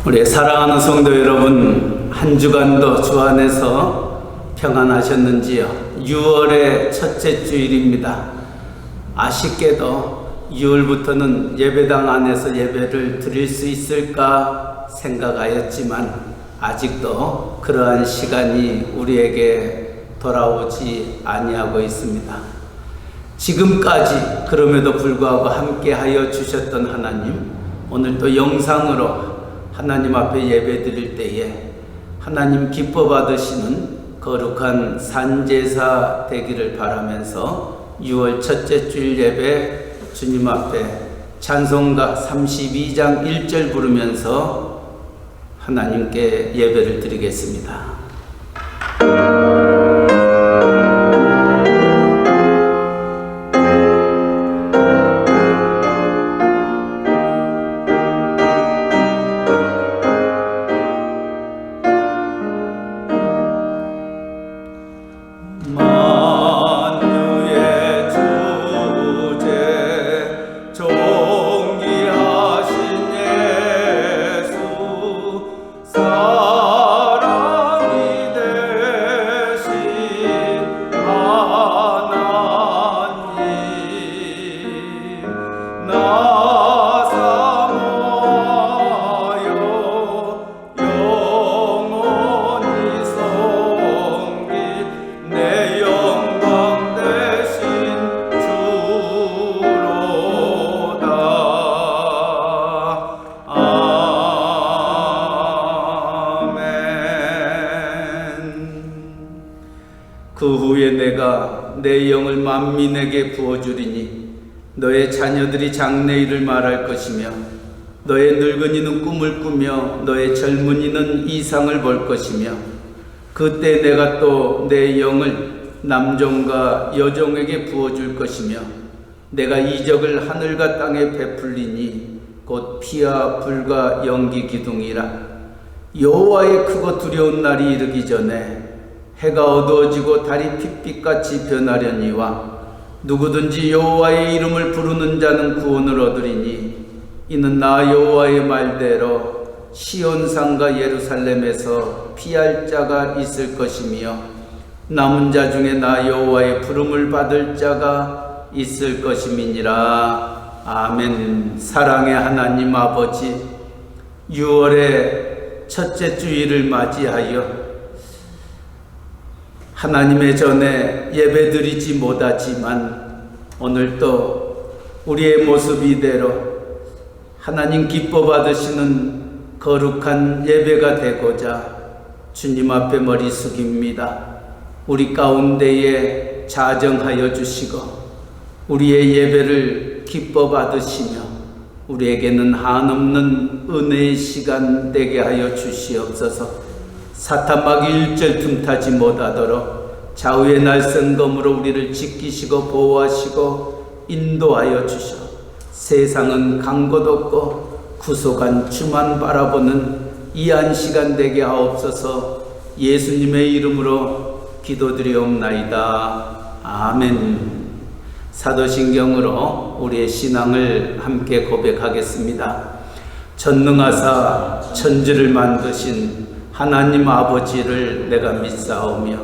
우리 사랑하는 성도 여러분, 한 주간도 주 안에서 평안하셨는지요? 6월의 첫째 주일입니다. 아쉽게도 6월부터는 예배당 안에서 예배를 드릴 수 있을까 생각하였지만 아직도 그러한 시간이 우리에게 돌아오지 아니하고 있습니다. 지금까지 그럼에도 불구하고 함께하여 주셨던 하나님, 오늘 또 영상으로 하나님 앞에 예배 드릴 때에 하나님 기뻐 받으시는 거룩한 산제사 되기를 바라면서 6월 첫째 주일 예배 주님 앞에 찬송가 32장 1절 부르면서 하나님께 예배를 드리겠습니다. 그 후에 내가 내 영을 만민에게 부어주리니 너의 자녀들이 장래일을 말할 것이며 너의 늙은이는 꿈을 꾸며 너의 젊은이는 이상을 볼 것이며 그때 내가 또 내 영을 남종과 여종에게 부어줄 것이며 내가 이적을 하늘과 땅에 베풀리니 곧 피와 불과 연기 기둥이라. 여호와의 크고 두려운 날이 이르기 전에 해가 어두워지고 달이 핏빛같이 변하려니와 누구든지 여호와의 이름을 부르는 자는 구원을 얻으리니 이는 나 여호와의 말대로 시온산과 예루살렘에서 피할 자가 있을 것이며 남은 자 중에 나 여호와의 부름을 받을 자가 있을 것임이니라. 아멘. 사랑의 하나님 아버지, 6월의 첫째 주일을 맞이하여 하나님의 전에 예배드리지 못하지만 오늘도 우리의 모습 이대로 하나님 기뻐 받으시는 거룩한 예배가 되고자 주님 앞에 머리 숙입니다. 우리 가운데에 자정하여 주시고 우리의 예배를 기뻐 받으시며 우리에게는 한없는 은혜의 시간 되게 하여 주시옵소서. 사탄마귀 일절 틈타지 못하도록 좌우의 날성검으로 우리를 지키시고 보호하시고 인도하여 주셔 세상은 간 곳 없고 구속한 주만 바라보는 이 한 시간 되게 하옵소서. 예수님의 이름으로 기도드리옵나이다. 아멘. 사도신경으로 우리의 신앙을 함께 고백하겠습니다. 전능하사 천지를 만드신 하나님 아버지를 내가 믿사오며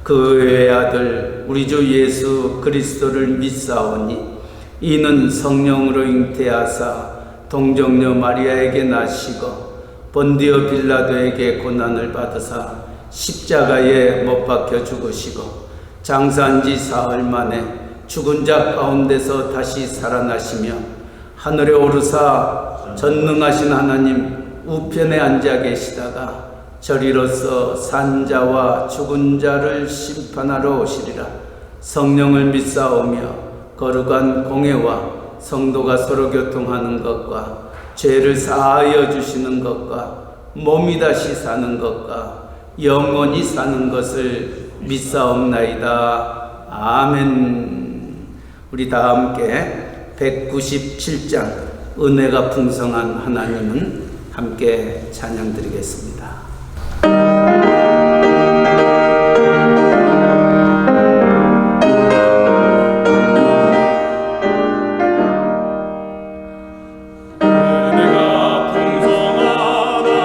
그 외의 아들 우리 주 예수 그리스도를 믿사오니 이는 성령으로 잉태하사 동정녀 마리아에게 나시고 본디오 빌라도에게 고난을 받으사 십자가에 못 박혀 죽으시고 장사한 지 사흘 만에 죽은 자 가운데서 다시 살아나시며 하늘에 오르사 전능하신 하나님 우편에 앉아 계시다가 저리로서 산자와 죽은 자를 심판하러 오시리라. 성령을 믿사오며 거룩한 공회와 성도가 서로 교통하는 것과 죄를 사하여 주시는 것과 몸이 다시 사는 것과 영원히 사는 것을 믿사옵나이다. 아멘. 우리 다 함께 197장 은혜가 풍성한 하나님은 함께 찬양드리겠습니다. 은혜가 풍성한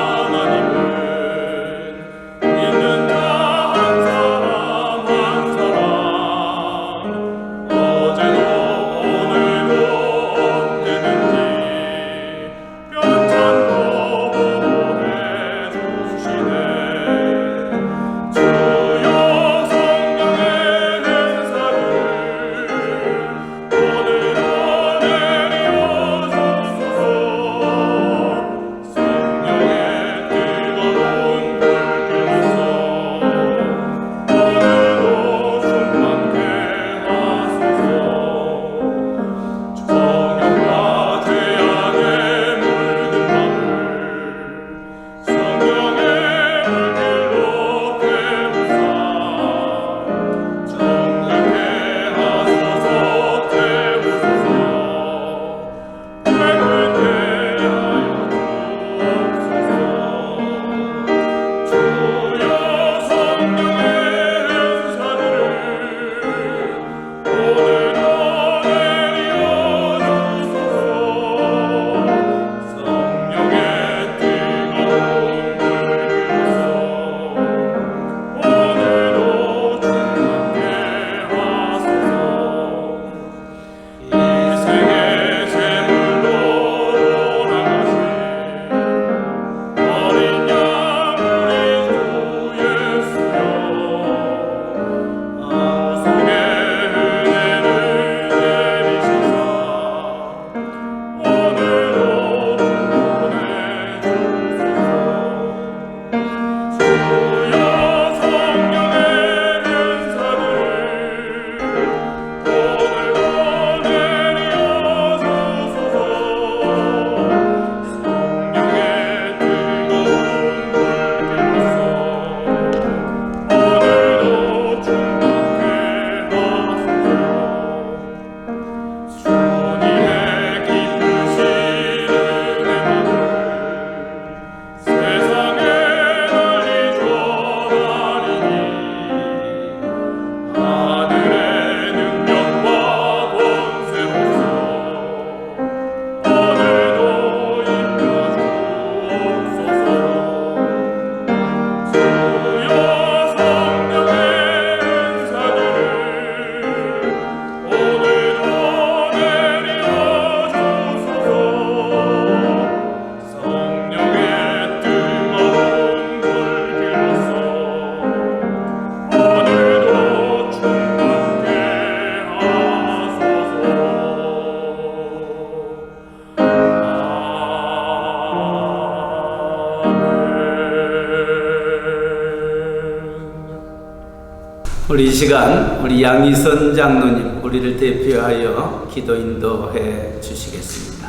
우리 이 시간 우리 양희선 장로님 우리를 대표하여 기도 인도해 주시겠습니다.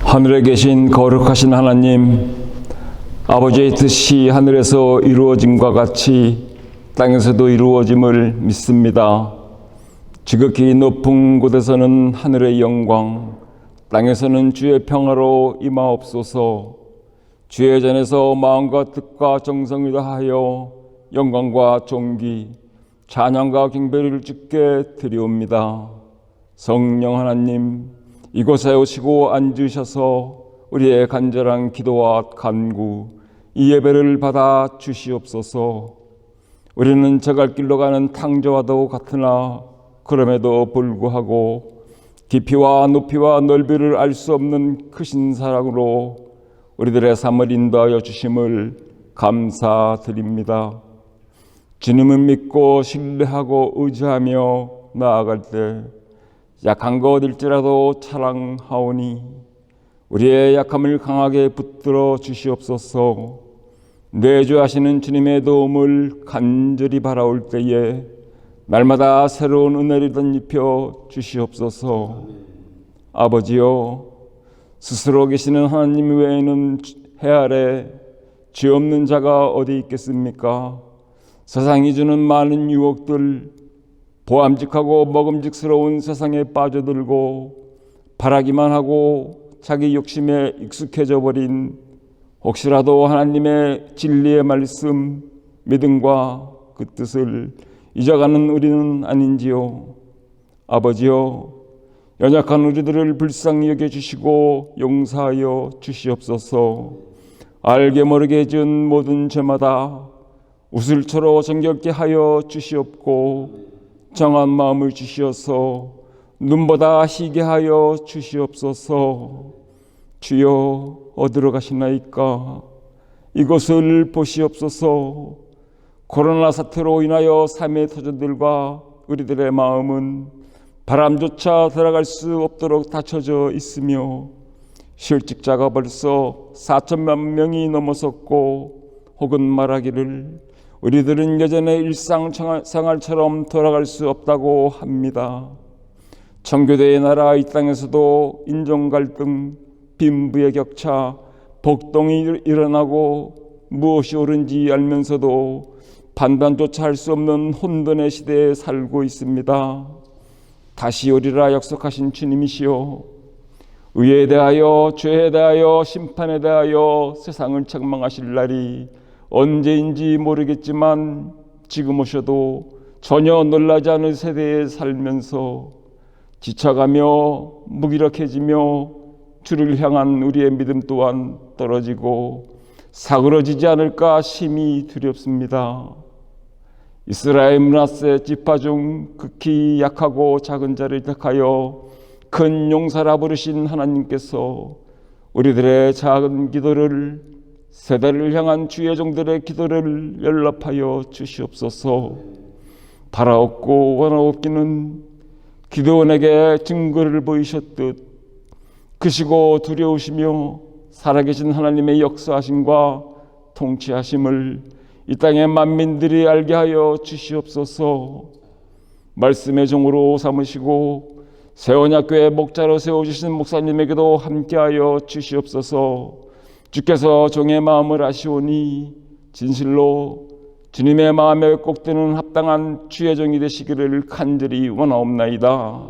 하늘에 계신 거룩하신 하나님, 아버지의 뜻이 하늘에서 이루어짐과 같이 땅에서도 이루어짐을 믿습니다. 지극히 높은 곳에서는 하늘의 영광, 땅에서는 주의 평화로 임하옵소서. 주의 전에서 마음과 뜻과 정성을 다하여 영광과 존귀, 찬양과 경배를 주께 드리옵니다. 성령 하나님, 이곳에 오시고 앉으셔서 우리의 간절한 기도와 간구, 이 예배를 받아 주시옵소서. 우리는 저 갈 길로 가는 탕자와도 같으나 그럼에도 불구하고 깊이와 높이와 넓이를 알 수 없는 크신 사랑으로 우리들의 삶을 인도하여 주심을 감사드립니다. 주님을 믿고 신뢰하고 의지하며 나아갈 때 약한 것일지라도 자랑하오니 우리의 약함을 강하게 붙들어 주시옵소서. 내주하시는 주님의 도움을 간절히 바라올 때에 날마다 새로운 은혜를 덧입혀 주시옵소서. 아버지여, 스스로 계시는 하나님 외에는 해 아래 죄 없는 자가 어디 있겠습니까? 세상이 주는 많은 유혹들, 보암직하고 먹음직스러운 세상에 빠져들고 바라기만 하고 자기 욕심에 익숙해져 버린 혹시라도 하나님의 진리의 말씀, 믿음과 그 뜻을 잊어가는 우리는 아닌지요. 아버지여, 연약한 우리들을 불쌍히 여겨주시고 용서하여 주시옵소서. 알게 모르게 지은 모든 죄마다 우슬초로 정결케 하여 주시옵고 정한 마음을 주시어서 눈보다 희게 하여 주시옵소서. 주여, 어디로 가시나이까? 이것을 보시옵소서. 코로나 사태로 인하여 삶의 터전들과 우리들의 마음은 바람조차 들어갈 수 없도록 닫혀져 있으며 실직자가 벌써 4천만 명이 넘어섰고 혹은 말하기를 우리들은 여전히 일상생활처럼 돌아갈 수 없다고 합니다. 청교도의 나라 이 땅에서도 인종 갈등, 빈부의 격차, 복동이 일어나고 무엇이 옳은지 알면서도 판단조차 할 수 없는 혼돈의 시대에 살고 있습니다. 다시 오리라 약속하신 주님이시여, 의에 대하여 죄에 대하여 심판에 대하여 세상을 책망하실 날이 언제인지 모르겠지만 지금 오셔도 전혀 놀라지 않을 세대에 살면서 지쳐가며 무기력해지며 주를 향한 우리의 믿음 또한 떨어지고 사그러지지 않을까 심히 두렵습니다. 이스라엘 므낫세 지파 중 극히 약하고 작은 자를 택하여 큰 용사라 부르신 하나님께서 우리들의 작은 기도를, 세대를 향한 주의 종들의 기도를 연락하여 주시옵소서. 바라옵고 원하옵기는 기도원에게 증거를 보이셨듯 크시고 두려우시며 살아계신 하나님의 역사하심과 통치하심을 이 땅의 만민들이 알게 하여 주시옵소서. 말씀의 종으로 삼으시고 세원야교회 목자로 세워주신 목사님에게도 함께하여 주시옵소서. 주께서 종의 마음을 아시오니 진실로 주님의 마음에 꼭 드는 합당한 주의 종이 되시기를 간절히 원하옵나이다.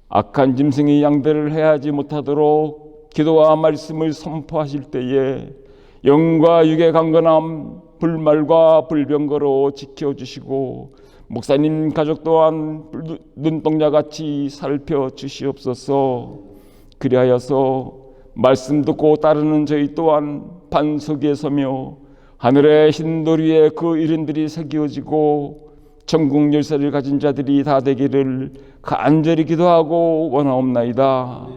악한 짐승이 양대를 해하지 못하도록 기도와 말씀을 선포하실 때에 영과 육의 강건함, 불말과 불병거로 지켜주시고 목사님 가족 또한 눈동자같이 살펴주시옵소서. 그리하여서 말씀 듣고 따르는 저희 또한 반석 위에 서며 하늘의 흰돌 위에 그 이름들이 새겨지고 천국 열쇠를 가진 자들이 다 되기를 간절히 기도하고 원하옵나이다.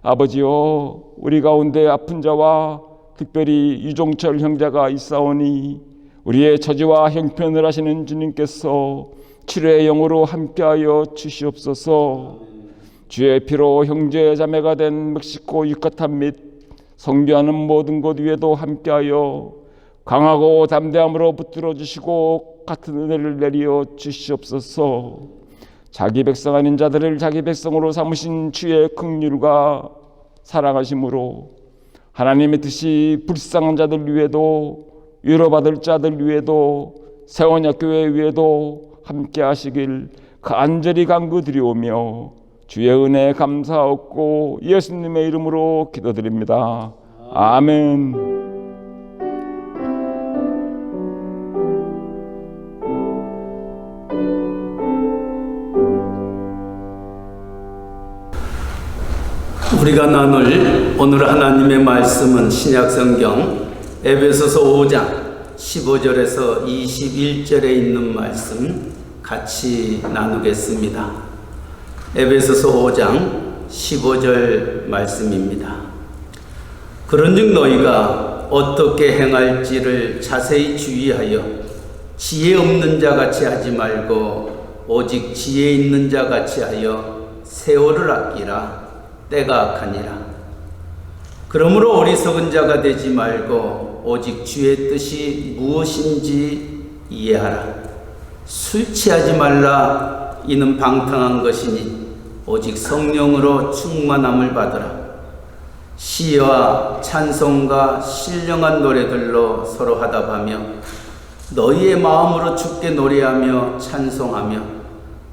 아버지여, 우리 가운데 아픈 자와 특별히 유종철 형제가 있사오니 우리의 처지와 형편을 하시는 주님께서 치료의 영으로 함께하여 주시옵소서. 주의 피로 형제 자매가 된 멕시코 유카탄 및 성교하는 모든 곳 위에도 함께하여 강하고 담대함으로 붙들어 주시고 같은 은혜를 내려 주시옵소서. 자기 백성 아닌 자들을 자기 백성으로 삼으신 주의 긍휼과 사랑하심으로 하나님의 뜻이 불쌍한 자들 위에도 위로받을 자들 위에도 세원약교회 위에도 함께 하시길 간절히 간구드리오며 주의 은혜에 감사하옵고 예수님의 이름으로 기도드립니다. 아멘. 우리가 나눌 오늘 하나님의 말씀은 신약성경 에베소서 5장 15절에서 21절에 있는 말씀 같이 나누겠습니다. 에베소서 5장 15절 말씀입니다. 그런즉 너희가 어떻게 행할지를 자세히 주의하여 지혜 없는 자 같이 하지 말고 오직 지혜 있는 자 같이 하여 세월을 아끼라. 때가 악하니라. 그러므로 어리석은 자가 되지 말고 오직 주의 뜻이 무엇인지 이해하라. 술 취하지 말라. 이는 방탕한 것이니 오직 성령으로 충만함을 받으라. 시와 찬송과 신령한 노래들로 서로 화답하며 너희의 마음으로 주께 노래하며 찬송하며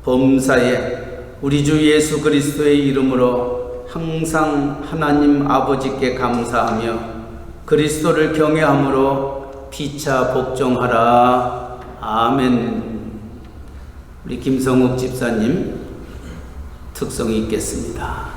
범사에 우리 주 예수 그리스도의 이름으로 항상 하나님 아버지께 감사하며 그리스도를 경외함으로 피차 복종하라. 아멘. 우리 김성욱 집사님 특성이 있겠습니다.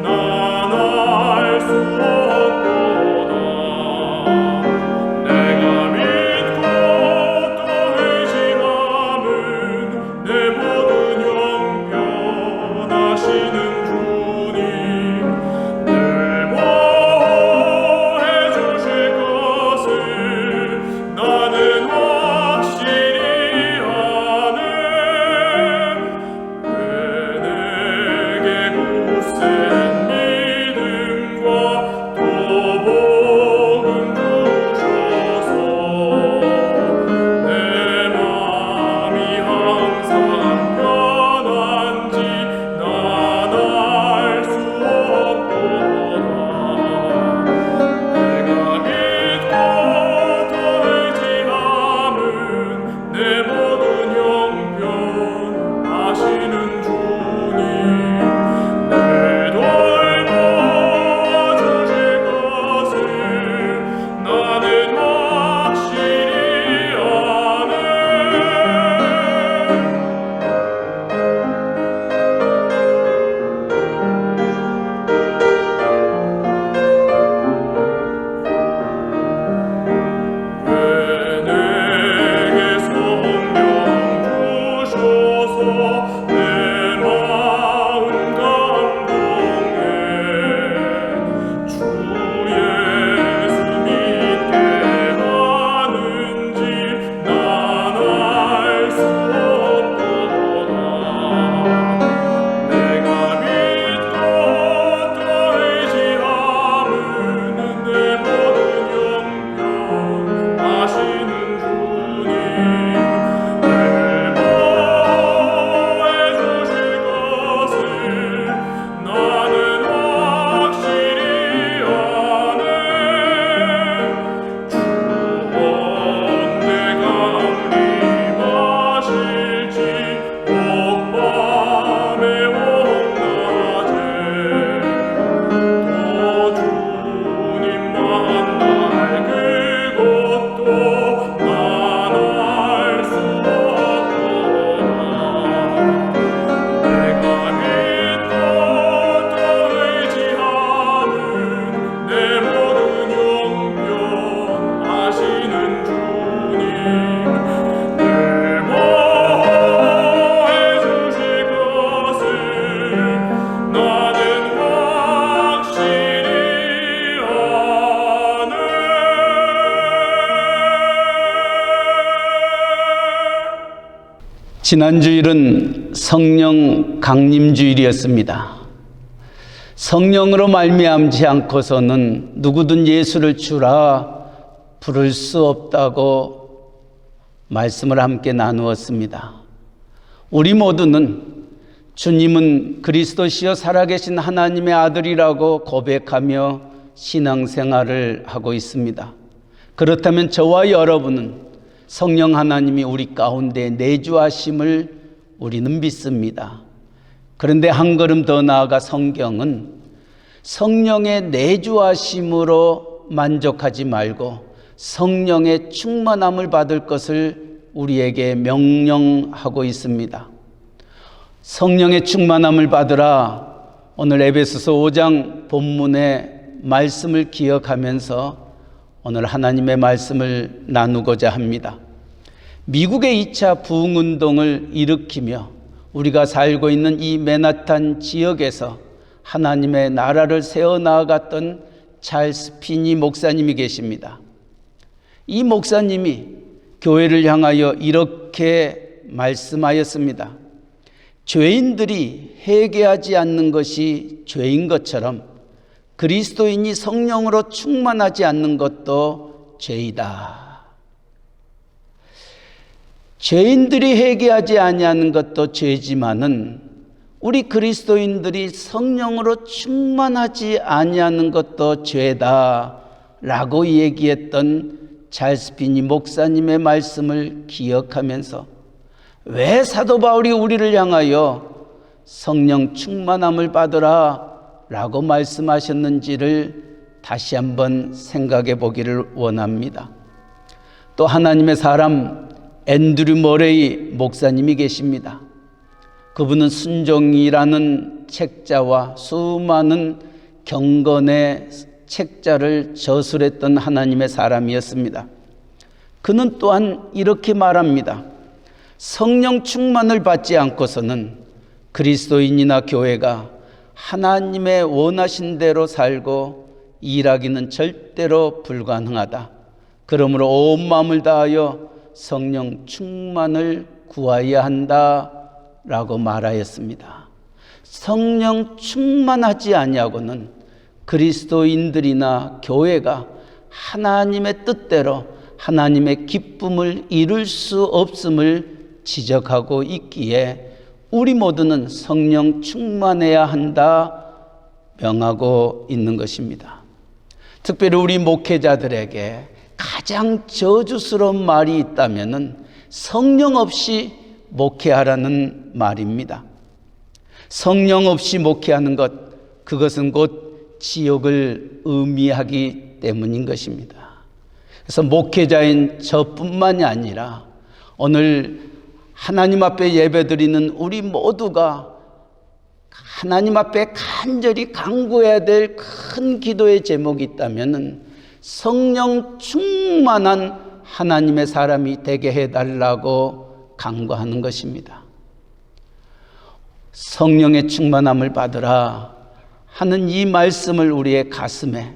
난 알 수 없고 지난주일은 성령 강림주일이었습니다. 성령으로 말미암지 않고서는 누구든 예수를 주라 부를 수 없다고 말씀을 함께 나누었습니다. 우리 모두는 주님은 그리스도시요 살아계신 하나님의 아들이라고 고백하며 신앙생활을 하고 있습니다. 그렇다면 저와 여러분은 성령 하나님이 우리 가운데 내주하심을 우리는 믿습니다. 그런데 한 걸음 더 나아가 성경은 성령의 내주하심으로 만족하지 말고 성령의 충만함을 받을 것을 우리에게 명령하고 있습니다. 성령의 충만함을 받으라. 오늘 에베소서 5장 본문의 말씀을 기억하면서 오늘 하나님의 말씀을 나누고자 합니다. 미국의 2차 부흥운동을 일으키며 우리가 살고 있는 이 맨하탄 지역에서 하나님의 나라를 세워나갔던 찰스 피니 목사님이 계십니다. 이 목사님이 교회를 향하여 이렇게 말씀하였습니다. 죄인들이 회개하지 않는 것이 죄인 것처럼 그리스도인이 성령으로 충만하지 않는 것도 죄이다. 죄인들이 회개하지 아니하는 것도 죄지만은 우리 그리스도인들이 성령으로 충만하지 아니하는 것도 죄다라고 얘기했던 찰스 피니 목사님의 말씀을 기억하면서 왜 사도 바울이 우리를 향하여 성령 충만함을 받으라 라고 말씀하셨는지를 다시 한번 생각해 보기를 원합니다. 또 하나님의 사람 앤드류 머레이 목사님이 계십니다. 그분은 순종이라는 책자와 수많은 경건의 책자를 저술했던 하나님의 사람이었습니다. 그는 또한 이렇게 말합니다. 성령 충만을 받지 않고서는 그리스도인이나 교회가 하나님의 원하신 대로 살고 일하기는 절대로 불가능하다. 그러므로 온 마음을 다하여 성령 충만을 구하여야 한다라고 말하였습니다. 성령 충만하지 아니하고는 그리스도인들이나 교회가 하나님의 뜻대로 하나님의 기쁨을 이룰 수 없음을 지적하고 있기에 우리 모두는 성령 충만해야 한다 명하고 있는 것입니다. 특별히 우리 목회자들에게 가장 저주스러운 말이 있다면 성령 없이 목회하라는 말입니다. 성령 없이 목회하는 것, 그것은 곧 지옥을 의미하기 때문인 것입니다. 그래서 목회자인 저뿐만이 아니라 오늘 하나님 앞에 예배드리는 우리 모두가 하나님 앞에 간절히 간구해야 될 큰 기도의 제목이 있다면 성령 충만한 하나님의 사람이 되게 해달라고 간구하는 것입니다. 성령의 충만함을 받으라 하는 이 말씀을 우리의 가슴에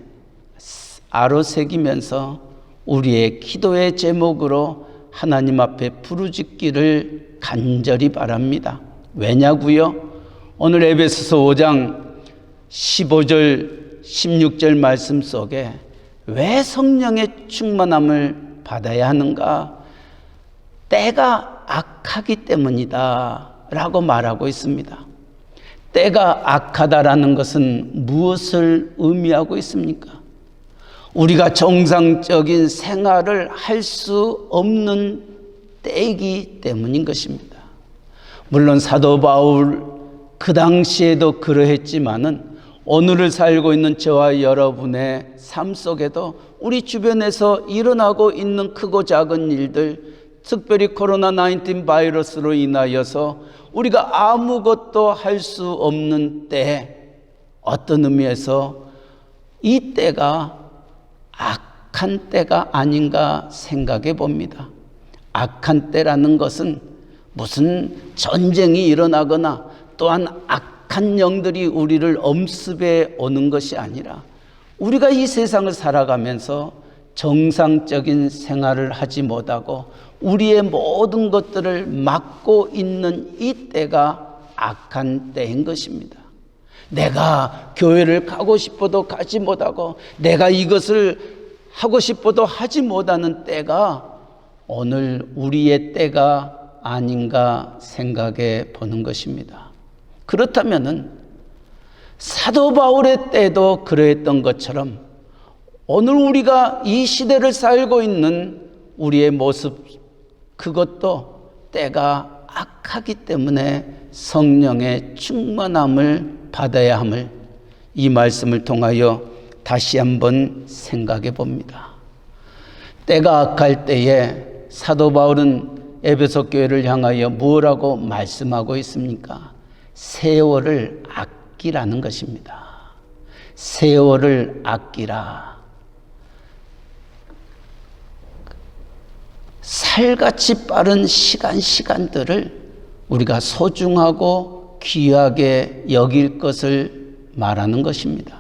아로새기면서 우리의 기도의 제목으로 하나님 앞에 부르짖기를 간절히 바랍니다. 왜냐고요? 오늘 에베소서 5장 15절 16절 말씀 속에 왜 성령의 충만함을 받아야 하는가? 때가 악하기 때문이다 라고 말하고 있습니다. 때가 악하다라는 것은 무엇을 의미하고 있습니까? 우리가 정상적인 생활을 할 수 없는 때이기 때문인 것입니다. 물론 사도 바울 그 당시에도 그러했지만은 오늘을 살고 있는 저와 여러분의 삶 속에도 우리 주변에서 일어나고 있는 크고 작은 일들, 특별히 코로나19 바이러스로 인하여서 우리가 아무것도 할 수 없는 때, 어떤 의미에서 이 때가 악한 때가 아닌가 생각해 봅니다. 악한 때라는 것은 무슨 전쟁이 일어나거나 또한 악한 영들이 우리를 엄습해 오는 것이 아니라 우리가 이 세상을 살아가면서 정상적인 생활을 하지 못하고 우리의 모든 것들을 막고 있는 이 때가 악한 때인 것입니다. 내가 교회를 가고 싶어도 가지 못하고 내가 이것을 하고 싶어도 하지 못하는 때가 오늘 우리의 때가 아닌가 생각해 보는 것입니다. 그렇다면은 사도 바울의 때도 그러했던 것처럼 오늘 우리가 이 시대를 살고 있는 우리의 모습, 그것도 때가 악하기 때문에 성령의 충만함을 받아야 함을 이 말씀을 통하여 다시 한번 생각해 봅니다. 때가 악할 때에 사도 바울은 에베소 교회를 향하여 무엇라고 말씀하고 있습니까? 세월을 아끼라는 것입니다. 세월을 아끼라. 살같이 빠른 시간들을 우리가 소중하고 귀하게 여길 것을 말하는 것입니다.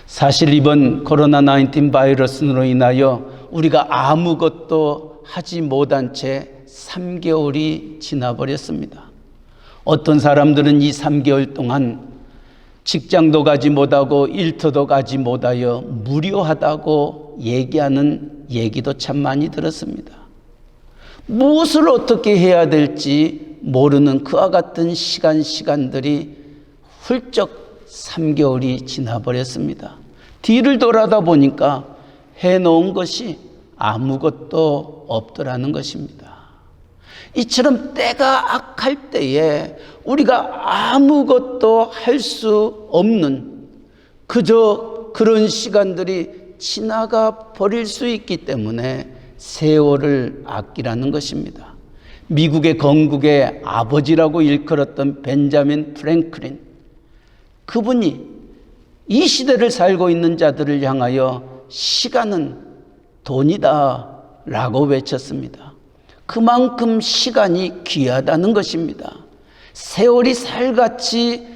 사실 이번 코로나19 바이러스로 인하여 우리가 아무것도 하지 못한 채 3개월이 지나버렸습니다. 어떤 사람들은 이 3개월 동안 직장도 가지 못하고 일터도 가지 못하여 무료하다고 얘기하는 얘기도 참 많이 들었습니다. 무엇을 어떻게 해야 될지 모르는 그와 같은 시간들이 훌쩍 3개월이 지나버렸습니다. 뒤를 돌아다 보니까 해놓은 것이 아무것도 없더라는 것입니다. 이처럼 때가 악할 때에 우리가 아무것도 할 수 없는 그저 그런 시간들이 지나가 버릴 수 있기 때문에 세월을 아끼라는 것입니다. 미국의 건국의 아버지라고 일컬었던 벤자민 프랭클린, 그분이 이 시대를 살고 있는 자들을 향하여 시간은 돈이다 라고 외쳤습니다. 그만큼 시간이 귀하다는 것입니다. 세월이 살같이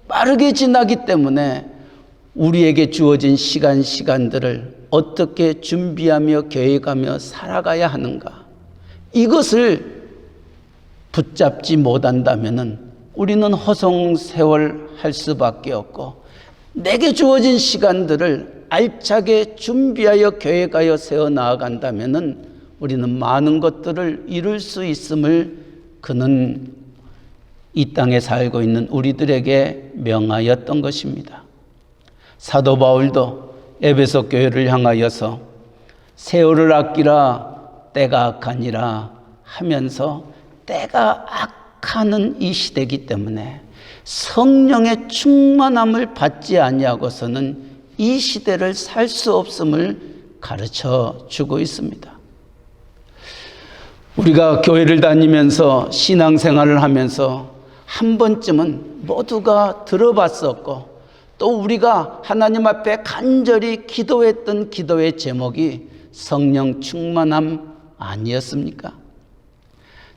빠르게 지나기 때문에 우리에게 주어진 시간들을 어떻게 준비하며 계획하며 살아가야 하는가, 이것을 붙잡지 못한다면 우리는 허송세월 할 수밖에 없고 내게 주어진 시간들을 알차게 준비하여 계획하여 세워나간다면 우리는 많은 것들을 이룰 수 있음을 그는 이 땅에 살고 있는 우리들에게 명하였던 것입니다. 사도 바울도 에베소 교회를 향하여서 세월을 아끼라, 때가 악하니라 하면서 때가 악하는 이 시대이기 때문에 성령의 충만함을 받지 아니하고서는 이 시대를 살 수 없음을 가르쳐 주고 있습니다. 우리가 교회를 다니면서 신앙생활을 하면서 한 번쯤은 모두가 들어봤었고 또 우리가 하나님 앞에 간절히 기도했던 기도의 제목이 성령 충만함 아니었습니까?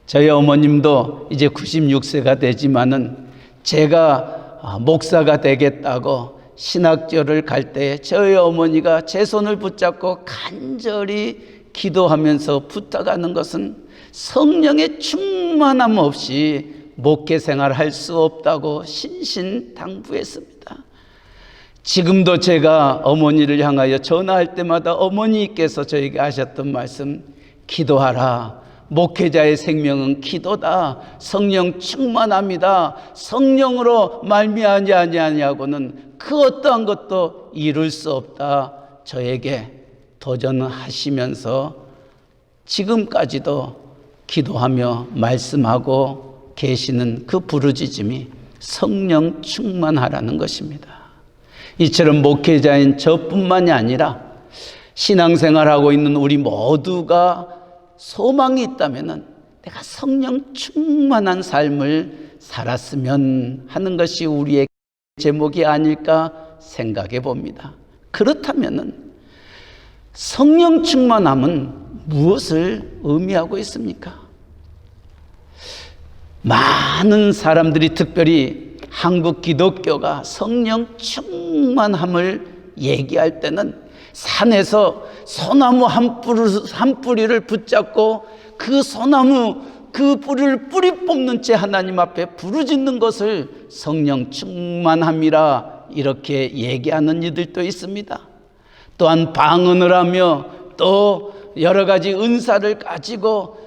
저희 어머님도 이제 96세가 되지만은 제가 목사가 되겠다고 신학교를 갈 때 저희 어머니가 제 손을 붙잡고 간절히 기도하면서 부탁하는 것은 성령의 충만함 없이 목회 생활을 할 수 없다고 신신당부했습니다. 지금도 제가 어머니를 향하여 전화할 때마다 어머니께서 저에게 하셨던 말씀, 기도하라. 목회자의 생명은 기도다. 성령 충만합니다. 성령으로 말미암지 아니하냐고는 그 어떠한 것도 이룰 수 없다. 저에게 도전하시면서 지금까지도 기도하며 말씀하고 계시는 그 부르짖음이 성령 충만하라는 것입니다. 이처럼 목회자인 저뿐만이 아니라 신앙생활하고 있는 우리 모두가 소망이 있다면 내가 성령 충만한 삶을 살았으면 하는 것이 우리의 제목이 아닐까 생각해 봅니다. 그렇다면 성령 충만함은 무엇을 의미하고 있습니까? 많은 사람들이, 특별히 한국 기독교가 성령 충만함을 얘기할 때는 산에서 소나무 한 뿌리를 붙잡고 그 소나무 그 뿌리를 뿌리 뽑는 채 하나님 앞에 부르짖는 것을 성령 충만함이라 이렇게 얘기하는 이들도 있습니다. 또한 방언을 하며 또 여러 가지 은사를 가지고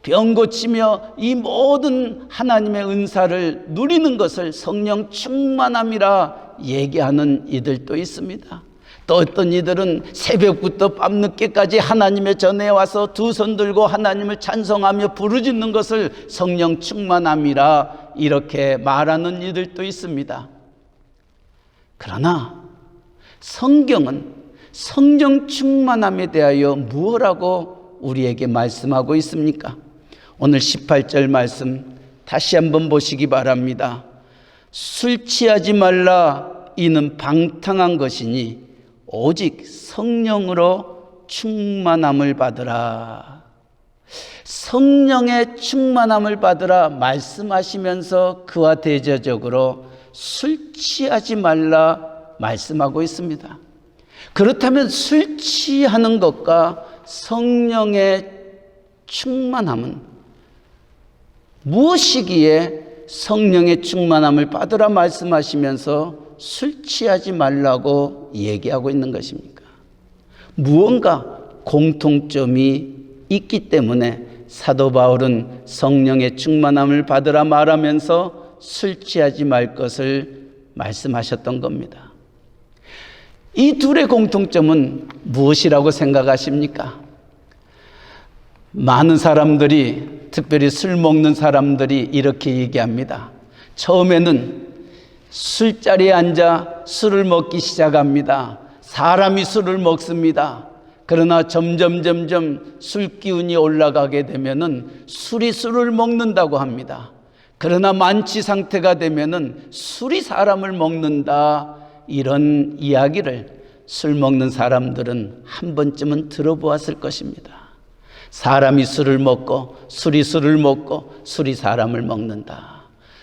병 고치며 이 모든 하나님의 은사를 누리는 것을 성령 충만함이라 얘기하는 이들도 있습니다. 또 어떤 이들은 새벽부터 밤늦게까지 하나님의 전에 와서 두 손 들고 하나님을 찬송하며 부르짖는 것을 성령 충만함이라 이렇게 말하는 이들도 있습니다. 그러나 성경은 성령 충만함에 대하여 무엇라고 우리에게 말씀하고 있습니까? 오늘 18절 말씀 다시 한번 보시기 바랍니다. 술 취하지 말라, 이는 방탕한 것이니 오직 성령으로 충만함을 받으라. 성령의 충만함을 받으라 말씀하시면서 그와 대조적으로 술 취하지 말라 말씀하고 있습니다. 그렇다면 술 취하는 것과 성령의 충만함은 무엇이기에 성령의 충만함을 받으라 말씀하시면서 술 취하지 말라고 얘기하고 있는 것입니까? 무언가 공통점이 있기 때문에 사도 바울은 성령의 충만함을 받으라 말하면서 술 취하지 말 것을 말씀하셨던 겁니다. 이 둘의 공통점은 무엇이라고 생각하십니까? 많은 사람들이, 특별히 술 먹는 사람들이 이렇게 얘기합니다. 처음에는 술자리에 앉아 술을 먹기 시작합니다. 사람이 술을 먹습니다. 그러나 점점 술 기운이 올라가게 되면은 술이 술을 먹는다고 합니다. 그러나 만취 상태가 되면은 술이 사람을 먹는다, 이런 이야기를 술 먹는 사람들은 한 번쯤은 들어보았을 것입니다. 사람이 술을 먹고 술이 술을 먹고 술이 사람을 먹는다.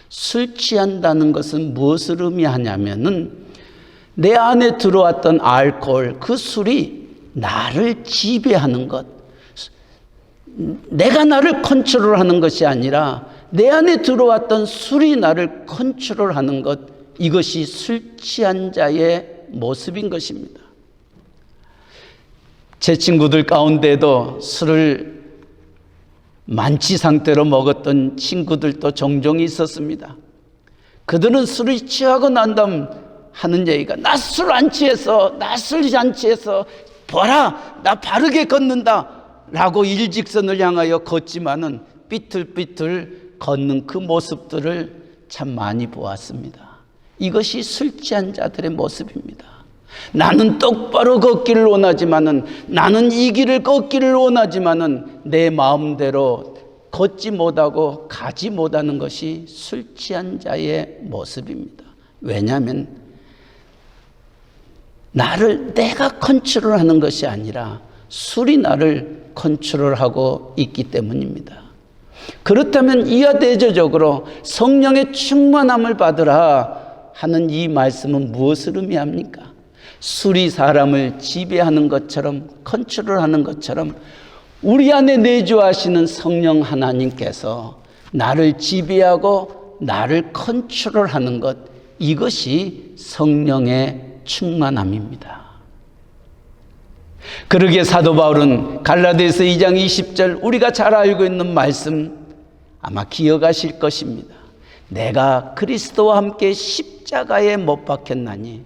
술 취한다는 것은 무엇을 의미하냐면은 내 안에 들어왔던 알코올, 그 술이 나를 지배하는 것, 내가 나를 컨트롤하는 것이 아니라 내 안에 들어왔던 술이 나를 컨트롤하는 것, 이것이 술 취한 자의 모습인 것입니다. 제 친구들 가운데도 술을 만취 상태로 먹었던 친구들도 종종 있었습니다. 그들은 술이 취하고 난 다음 하는 얘기가, 나 술 안 취해서, 나 술 안 취해서, 보라, 나 바르게 걷는다 라고 일직선을 향하여 걷지만은 삐뚤삐뚤 걷는 그 모습들을 참 많이 보았습니다. 이것이 술 취한 자들의 모습입니다. 나는 똑바로 걷기를 원하지만은, 나는 이 길을 걷기를 원하지만은 내 마음대로 걷지 못하고 가지 못하는 것이 술 취한 자의 모습입니다. 왜냐하면 나를 내가 컨트롤하는 것이 아니라 술이 나를 컨트롤하고 있기 때문입니다. 그렇다면 이와 대조적으로 성령의 충만함을 받으라 하는 이 말씀은 무엇을 의미합니까? 술이 사람을 지배하는 것처럼, 컨트롤하는 것처럼 우리 안에 내주하시는 성령 하나님께서 나를 지배하고 나를 컨트롤하는 것, 이것이 성령의 충만함입니다. 그러기에 사도 바울은 갈라디아서 2장 20절, 우리가 잘 알고 있는 말씀 아마 기억하실 것입니다. 내가 그리스도와 함께 십자가에 못 박혔나니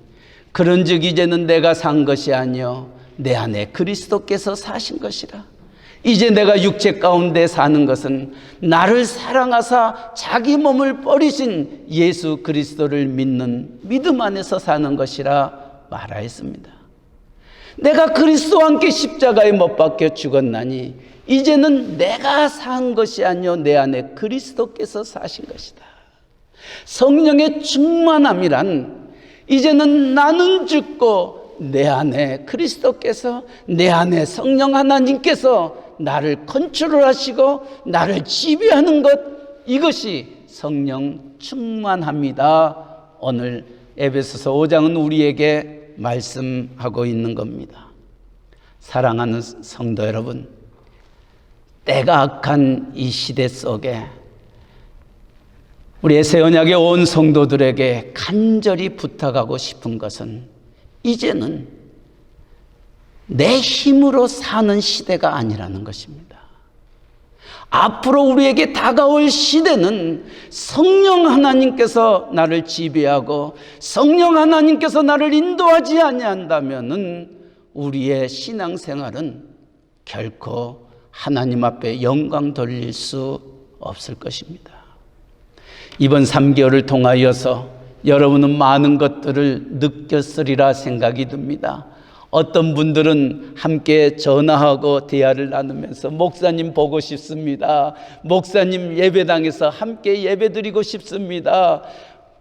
그런즉 이제는 내가 산 것이 아니요 내 안에 그리스도께서 사신 것이라. 이제 내가 육체 가운데 사는 것은 나를 사랑하사 자기 몸을 버리신 예수 그리스도를 믿는 믿음 안에서 사는 것이라 말하였습니다. 내가 그리스도와 함께 십자가에 못 박혀 죽었나니 이제는 내가 산 것이 아니요 내 안에 그리스도께서 사신 것이다. 성령의 충만함이란 이제는 나는 죽고 내 안에 그리스도께서, 내 안에 성령 하나님께서 나를 컨트롤하시고 나를 지배하는 것, 이것이 성령 충만합니다. 오늘 에베소서 5장은 우리에게 말씀하고 있는 겁니다. 사랑하는 성도 여러분, 때가 악한 이 시대 속에 우리 새 언약의 온 성도들에게 간절히 부탁하고 싶은 것은, 이제는 내 힘으로 사는 시대가 아니라는 것입니다. 앞으로 우리에게 다가올 시대는 성령 하나님께서 나를 지배하고 성령 하나님께서 나를 인도하지 아니한다면은 우리의 신앙생활은 결코 하나님 앞에 영광 돌릴 수 없을 것입니다. 이번 3개월을 통하여서 여러분은 많은 것들을 느꼈으리라 생각이 듭니다. 어떤 분들은 함께 전화하고 대화를 나누면서 목사님 보고 싶습니다. 목사님 예배당에서 함께 예배드리고 싶습니다.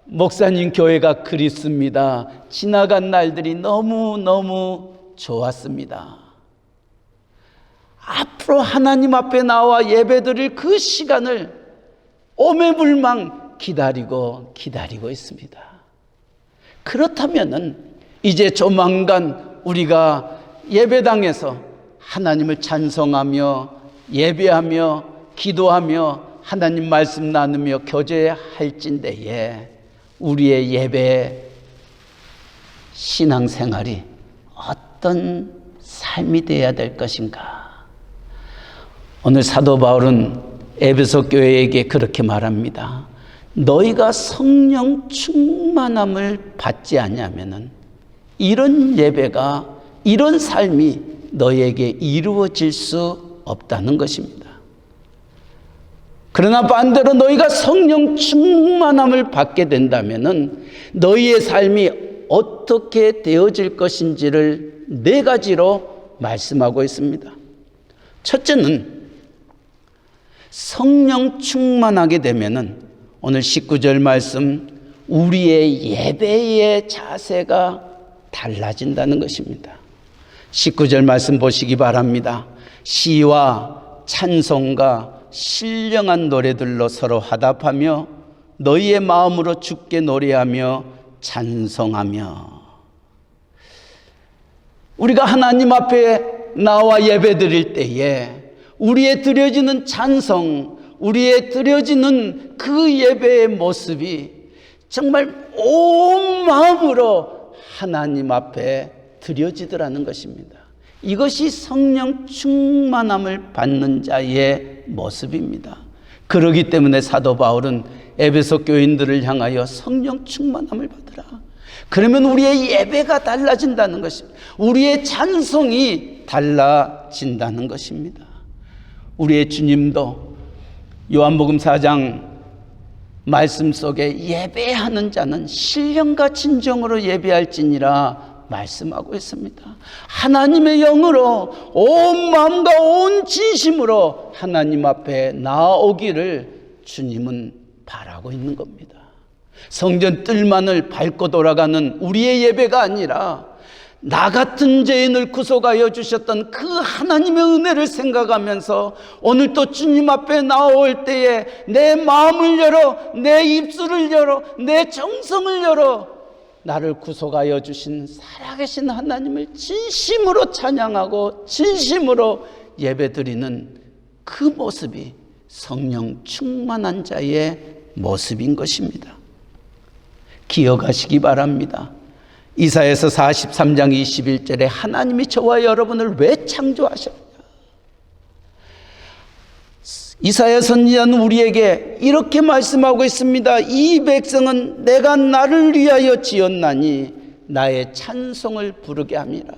목사님 교회가 그립습니다. 지나간 날들이 너무너무 좋았습니다. 앞으로 하나님 앞에 나와 예배드릴 그 시간을 오매불망 기다리고 있습니다. 그렇다면은 이제 조만간 우리가 예배당에서 하나님을 찬송하며 예배하며 기도하며 하나님 말씀 나누며 교제할진대에 우리의 예배 신앙생활이 어떤 삶이 되어야 될 것인가? 오늘 사도 바울은 에베소 교회에게 그렇게 말합니다. 너희가 성령 충만함을 받지 않으면은 이런 예배가, 이런 삶이 너희에게 이루어질 수 없다는 것입니다. 그러나 반대로 너희가 성령 충만함을 받게 된다면은 너희의 삶이 어떻게 되어질 것인지를 4가지로 말씀하고 있습니다. 첫째는 성령 충만하게 되면은 오늘 19절 말씀, 우리의 예배의 자세가 달라진다는 것입니다. 19절 말씀 보시기 바랍니다. 시와 찬송과 신령한 노래들로 서로 화답하며 너희의 마음으로 주께 노래하며 찬송하며. 우리가 하나님 앞에 나와 예배 드릴 때에 우리의 드려지는 찬송, 우리의 드려지는 그 예배의 모습이 정말 온 마음으로 하나님 앞에 드려지더라는 것입니다. 이것이 성령 충만함을 받는 자의 모습입니다. 그러기 때문에 사도 바울은 에베소 교인들을 향하여 성령 충만함을 받으라. 그러면 우리의 예배가 달라진다는 것입니다. 우리의 찬송이 달라진다는 것입니다. 우리의 주님도 요한복음 4장 말씀 속에 예배하는 자는 신령과 진정으로 예배할지니라 말씀하고 있습니다. 하나님의 영으로 온 마음과 온 진심으로 하나님 앞에 나아오기를 주님은 바라고 있는 겁니다. 성전 뜰만을 밟고 돌아가는 우리의 예배가 아니라 나 같은 죄인을 구속하여 주셨던 그 하나님의 은혜를 생각하면서 오늘 또 주님 앞에 나올 때에 내 마음을 열어, 내 입술을 열어, 내 정성을 열어 나를 구속하여 주신 살아계신 하나님을 진심으로 찬양하고 진심으로 예배드리는 그 모습이 성령 충만한 자의 모습인 것입니다. 기억하시기 바랍니다. 이사야서 43장 21절에 하나님이 저와 여러분을 왜 창조하셨냐? 이사야 선지자는 우리에게 이렇게 말씀하고 있습니다. 이 백성은 내가 나를 위하여 지었나니 나의 찬송을 부르게 함이라.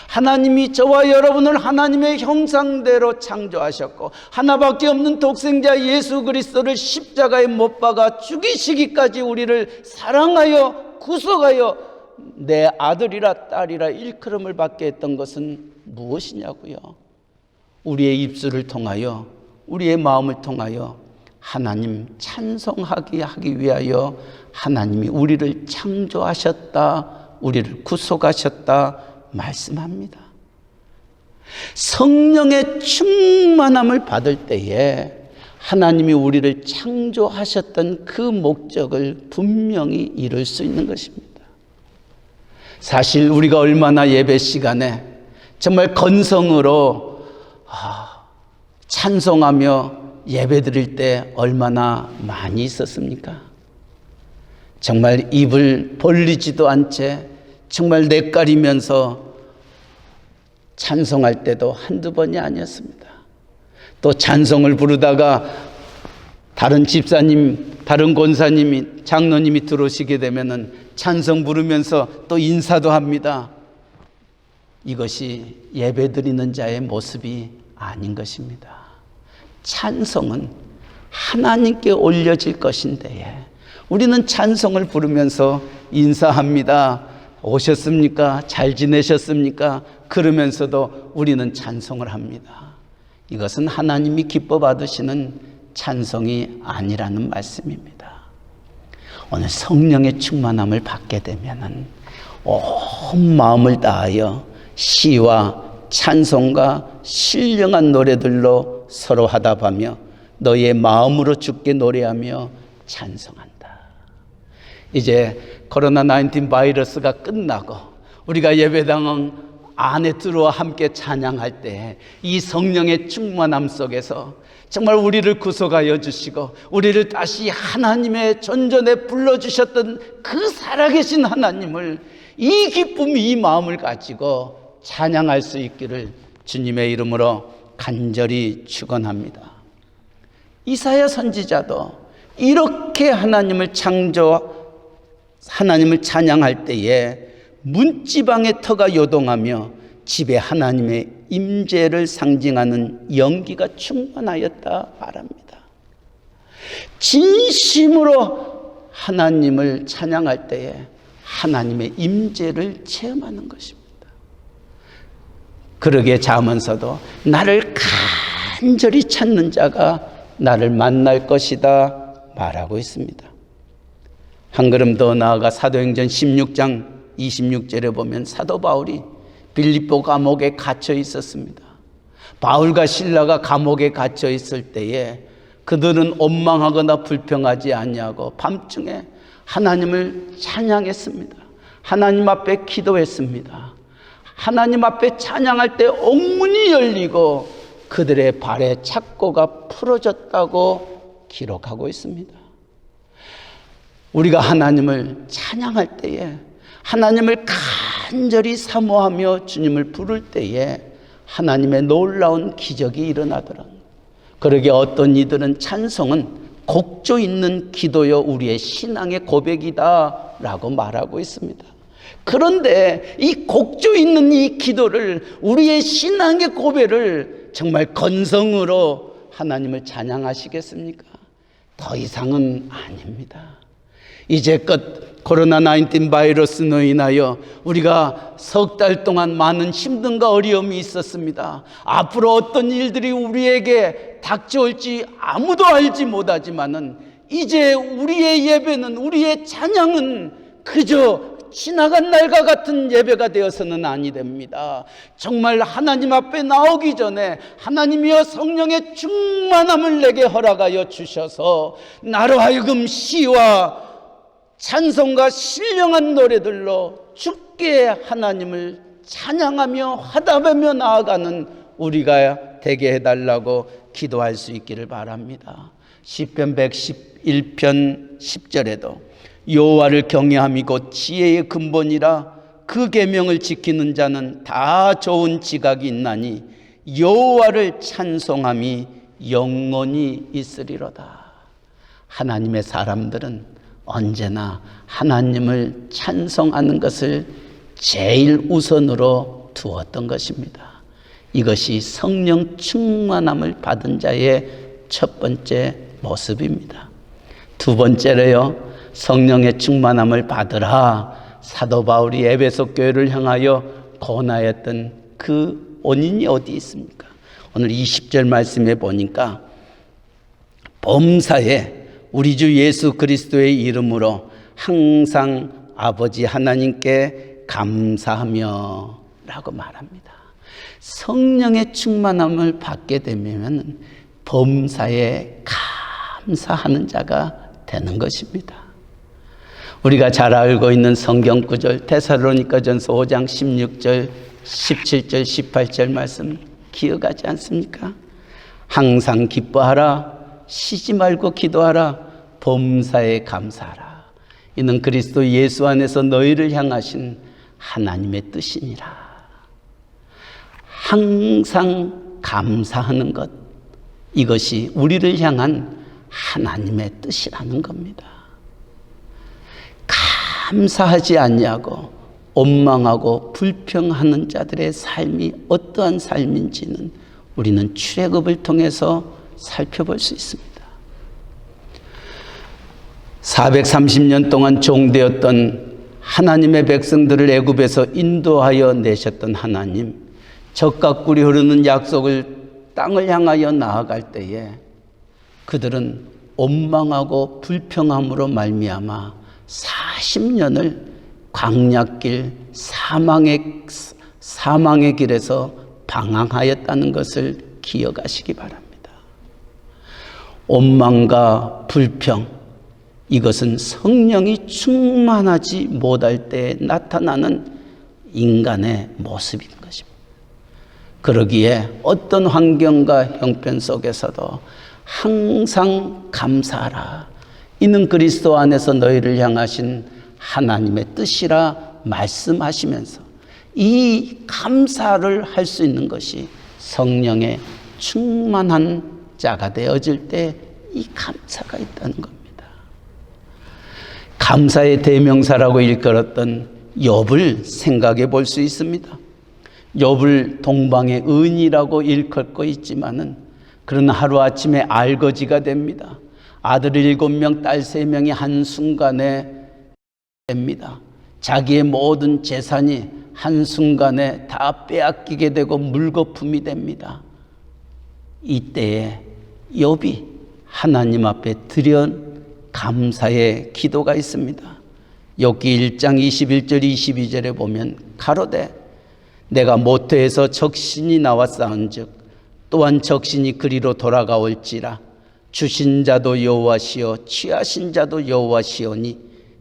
하나님이 저와 여러분을 하나님의 형상대로 창조하셨고 하나밖에 없는 독생자 예수 그리스도를 십자가에 못 박아 죽이시기까지 우리를 사랑하여 구속하여 내 아들이라 딸이라 일컬음을 받게 했던 것은 무엇이냐고요? 우리의 입술을 통하여, 우리의 마음을 통하여 하나님 찬송하게 하기 위하여 하나님이 우리를 창조하셨다, 우리를 구속하셨다 말씀합니다. 성령의 충만함을 받을 때에 하나님이 우리를 창조하셨던 그 목적을 분명히 이룰 수 있는 것입니다. 사실 우리가 얼마나 예배 시간에 정말 건성으로 찬송하며 예배드릴 때 얼마나 많이 있었습니까? 정말 입을 벌리지도 않채 정말 낯가리면서 찬송할 때도 한두 번이 아니었습니다. 또 찬송을 부르다가 다른 집사님, 다른 권사님이, 장로님이 들어오시게 되면은 찬송 부르면서 또 인사도 합니다. 이것이 예배드리는 자의 모습이 아닌 것입니다. 찬송은 하나님께 올려질 것인데 우리는 찬송을 부르면서 인사합니다. 오셨습니까? 잘 지내셨습니까? 그러면서도 우리는 찬송을 합니다. 이것은 하나님이 기뻐 받으시는 찬송이 아니라는 말씀입니다. 오늘 성령의 충만함을 받게 되면은 온 마음을 다하여 시와 찬송과 신령한 노래들로 서로 화답하며 너의 마음으로 주께 노래하며 찬송한다. 이제 코로나19 바이러스가 끝나고 우리가 예배당 안에 들어와 함께 찬양할 때 이 성령의 충만함 속에서 정말 우리를 구속하여 주시고 우리를 다시 하나님의 전전에 불러주셨던 그 살아계신 하나님을 이 기쁨, 이 마음을 가지고 찬양할 수 있기를 주님의 이름으로 간절히 축원합니다. 이사야 선지자도 이렇게 하나님을 찬양할 때에 문지방의 터가 요동하며 집에 하나님의 임재를 상징하는 연기가 충만하였다 말합니다. 진심으로 하나님을 찬양할 때에 하나님의 임재를 체험하는 것입니다. 그러게 자면서도 나를 간절히 찾는 자가 나를 만날 것이다 말하고 있습니다. 한 걸음 더 나아가 사도행전 16장 26절에 보면 사도 바울이 빌립보 감옥에 갇혀 있었습니다. 바울과 실라가 감옥에 갇혀 있을 때에 그들은 원망하거나 불평하지 아니하고 밤중에 하나님을 찬양했습니다. 하나님 앞에 기도했습니다. 하나님 앞에 찬양할 때 옥문이 열리고 그들의 발에 착고가 풀어졌다고 기록하고 있습니다. 우리가 하나님을 찬양할 때에 하나님을 간절히 사모하며 주님을 부를 때에 하나님의 놀라운 기적이 일어나더랍니다. 그러게 어떤 이들은 찬송은 곡조 있는 기도여 우리의 신앙의 고백이다 라고 말하고 있습니다. 그런데 이 곡조 있는 이 기도를, 우리의 신앙의 고백을 정말 건성으로 하나님을 찬양하시겠습니까? 더 이상은 아닙니다. 이제껏 코로나19 바이러스로 인하여 우리가 석 달 동안 많은 힘듦과 어려움이 있었습니다. 앞으로 어떤 일들이 우리에게 닥쳐올지 아무도 알지 못하지만은 이제 우리의 예배는, 우리의 찬양은 그저 지나간 날과 같은 예배가 되어서는 아니 됩니다. 정말 하나님 앞에 나오기 전에 하나님이여 성령의 충만함을 내게 허락하여 주셔서 나로 하여금 시와 찬송과 신령한 노래들로 주께 하나님을 찬양하며 화답하며 나아가는 우리가 되게 해달라고 기도할 수 있기를 바랍니다. 시편 111편 10절에도 여호와를 경외함이 곧 지혜의 근본이라 그 계명을 지키는 자는 다 좋은 지각이 있나니 여호와를 찬송함이 영원히 있으리로다. 하나님의 사람들은 언제나 하나님을 찬송하는 것을 제일 우선으로 두었던 것입니다. 이것이 성령 충만함을 받은 자의 첫 번째 모습입니다. 두 번째로요, 성령의 충만함을 받으라 사도 바울이 에베소 교회를 향하여 권하였던 그 원인이 어디 있습니까? 오늘 20절 말씀에 보니까 범사에 우리 주 예수 그리스도의 이름으로 항상 아버지 하나님께 감사하며 라고 말합니다. 성령의 충만함을 받게 되면 범사에 감사하는 자가 되는 것입니다. 우리가 잘 알고 있는 성경 구절 데살로니가전서 5장 16절 17절 18절 말씀 기억하지 않습니까? 항상 기뻐하라, 쉬지 말고 기도하라, 범사에 감사하라. 이는 그리스도 예수 안에서 너희를 향하신 하나님의 뜻이니라. 항상 감사하는 것, 이것이 우리를 향한 하나님의 뜻이라는 겁니다. 감사하지 아니하고 원망하고 불평하는 자들의 삶이 어떠한 삶인지는 우리는 출애굽을 통해서 살펴볼 수 있습니다. 430년 동안 종되었던 하나님의 백성들을 애굽에서 인도하여 내셨던 하나님, 젖과 꿀이 흐르는 약속을 땅을 향하여 나아갈 때에 그들은 원망하고 불평함으로 말미암아 40년을 광야길 사망의 길에서 방황하였다는 것을 기억하시기 바랍니다. 원망과 불평, 이것은 성령이 충만하지 못할 때 나타나는 인간의 모습인 것입니다. 그러기에 어떤 환경과 형편 속에서도 항상 감사하라. 이는 그리스도 안에서 너희를 향하신 하나님의 뜻이라 말씀하시면서 이 감사를 할 수 있는 것이 성령의 충만한 자가 되어질 때 이 감사가 있다는 겁니다. 감사의 대명사라고 일컬었던 욥을 생각해 볼 수 있습니다. 욥을 동방의 은이라고 일컬고 있지만은 그는 하루아침에 알거지가 됩니다. 아들 7명, 딸 3명이 한순간에 됩니다. 자기의 모든 재산이 한순간에 다 빼앗기게 되고 물거품이 됩니다. 이때에 욥이 하나님 앞에 드린 감사의 기도가 있습니다. 욥기 1장 21절 22절에 보면 가로되 내가 모태에서 적신이 나왔사온즉 또한 적신이 그리로 돌아가올지라 주신 자도 여호와시요 취하신 자도 여호와시오니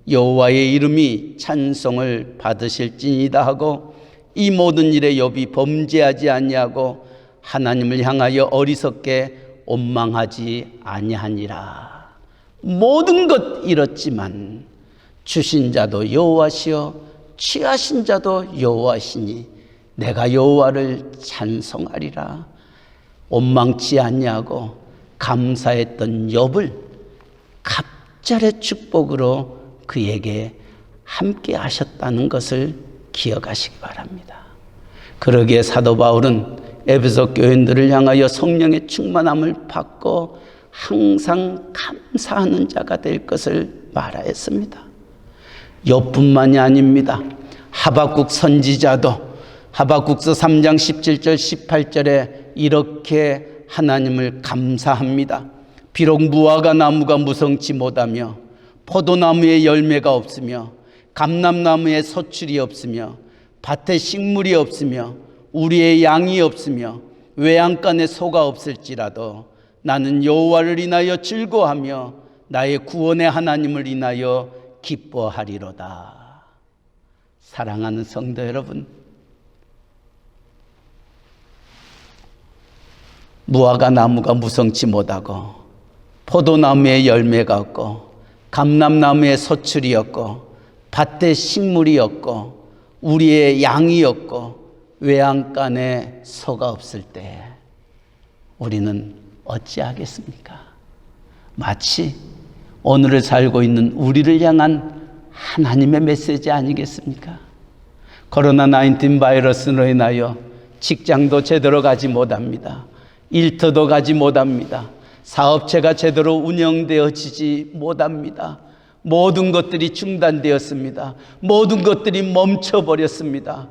여호와의 이름이 찬송을 받으실지니이다 하고 이 모든 일에 욥이 범죄하지 아니하고 하나님을 향하여 어리석게 원망하지 아니하니라. 모든 것 잃었지만 주신 자도 여호와시요 취하신 자도 여호와시니 내가 여호와를 찬송하리라. 원망치 아니하고 감사했던 욥을 갑절의 축복으로 그에게 함께 하셨다는 것을 기억하시기 바랍니다. 그러기에 사도 바울은 에베소 교인들을 향하여 성령의 충만함을 받고 항상 감사하는 자가 될 것을 말하였습니다. 욥뿐만이 아닙니다. 하박국 선지자도 하박국서 3장 17절 18절에 이렇게 하나님을 감사합니다. 비록 무화과 나무가 무성치 못하며 포도나무에 열매가 없으며 감람나무에 소출이 없으며 밭에 식물이 없으며 우리의 양이 없으며 외양간에 소가 없을지라도 나는 여호와를 인하여 즐거워하며 나의 구원의 하나님을 인하여 기뻐하리로다. 사랑하는 성도 여러분, 무화과 나무가 무성치 못하고 포도나무에 열매가 없고 감람나무에 소출이 없고 밭에 식물이 없고 우리의 양이 없고 외양간에 소가 없을 때 우리는 어찌하겠습니까? 마치 오늘을 살고 있는 우리를 향한 하나님의 메시지 아니겠습니까? 코로나19 바이러스로 인하여 직장도 제대로 가지 못합니다. 일터도 가지 못합니다. 사업체가 제대로 운영되어지지 못합니다. 모든 것들이 중단되었습니다. 모든 것들이 멈춰버렸습니다.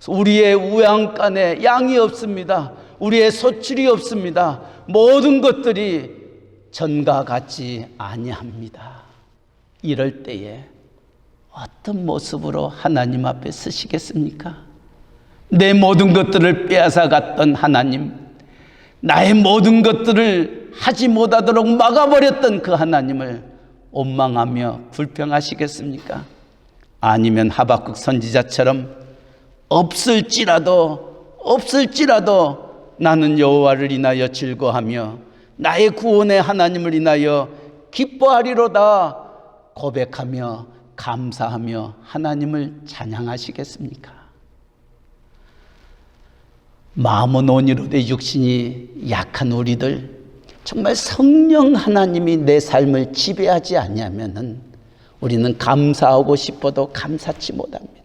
우리의 우양간에 양이 없습니다. 우리의 소출이 없습니다. 모든 것들이 전과 같지 아니합니다. 이럴 때에 어떤 모습으로 하나님 앞에 서시겠습니까? 내 모든 것들을 빼앗아 갔던 하나님, 나의 모든 것들을 하지 못하도록 막아버렸던 그 하나님을 원망하며 불평하시겠습니까? 아니면 하박국 선지자처럼 없을지라도 나는 여호와를 인하여 즐거하며 나의 구원의 하나님을 인하여 기뻐하리로다 고백하며 감사하며 하나님을 찬양하시겠습니까? 마음은 온유로되 육신이 약한 우리들, 정말 성령 하나님이 내 삶을 지배하지 않냐면은 우리는 감사하고 싶어도 감사치 못합니다.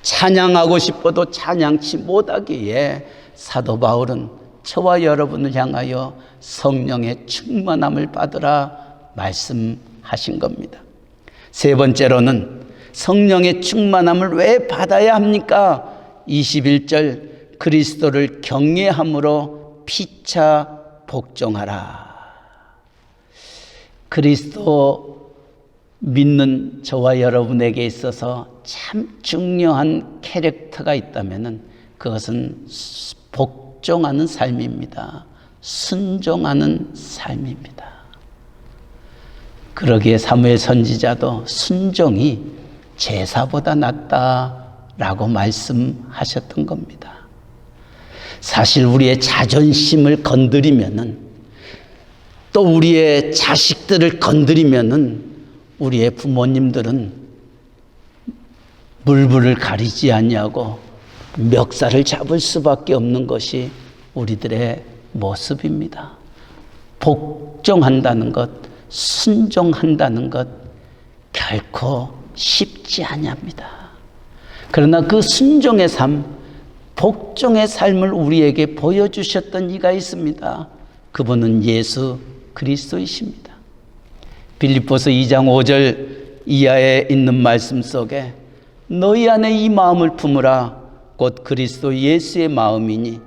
찬양하고 싶어도 찬양치 못하기에 사도 바울은 저와 여러분을 향하여 성령의 충만함을 받으라 말씀하신 겁니다. 세 번째로는 성령의 충만함을 왜 받아야 합니까? 21절 그리스도를 경외함으로 피차 복종하라. 그리스도 믿는 저와 여러분에게 있어서 참 중요한 캐릭터가 있다면 그것은 복종하는 삶입니다. 순종하는 삶입니다. 그러기에 사무엘 선지자도 순종이 제사보다 낫다라고 말씀하셨던 겁니다. 사실 우리의 자존심을 건드리면은, 또 우리의 자식들을 건드리면은 우리의 부모님들은 물불을 가리지 아니하고 멱살을 잡을 수밖에 없는 것이 우리들의 모습입니다. 복종한다는 것, 순종한다는 것 결코 쉽지 아니합니다. 그러나 그 순종의 삶, 복종의 삶을 우리에게 보여주셨던 이가 있습니다. 그분은 예수 그리스도이십니다. 빌립보서 2장 5절 이하에 있는 말씀 속에 너희 안에 이 마음을 품으라 곧 그리스도 예수의 마음이니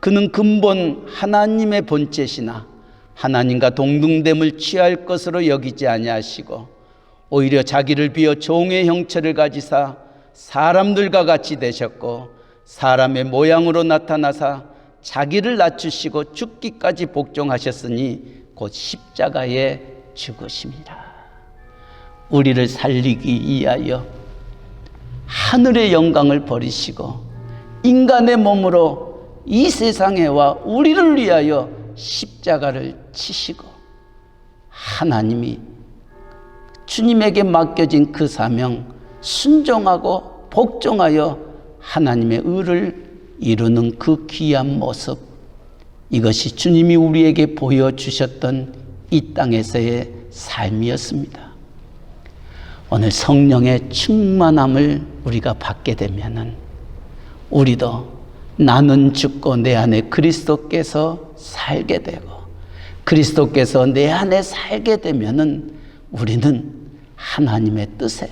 그는 근본 하나님의 본체시나 하나님과 동등됨을 취할 것으로 여기지 아니하시고 오히려 자기를 비어 종의 형체를 가지사 사람들과 같이 되셨고 사람의 모양으로 나타나사 자기를 낮추시고 죽기까지 복종하셨으니 곧 십자가에 죽으심이라. 우리를 살리기 위하여 하늘의 영광을 버리시고 인간의 몸으로 이 세상에 와 우리를 위하여 십자가를 치시고 하나님이 주님에게 맡겨진 그 사명 순종하고 복종하여 하나님의 의를 이루는 그 귀한 모습, 이것이 주님이 우리에게 보여주셨던 이 땅에서의 삶이었습니다. 오늘 성령의 충만함을 우리가 받게 되면은 우리도 나는 죽고 내 안에 그리스도께서 살게 되고 그리스도께서 내 안에 살게 되면은 우리는 하나님의 뜻에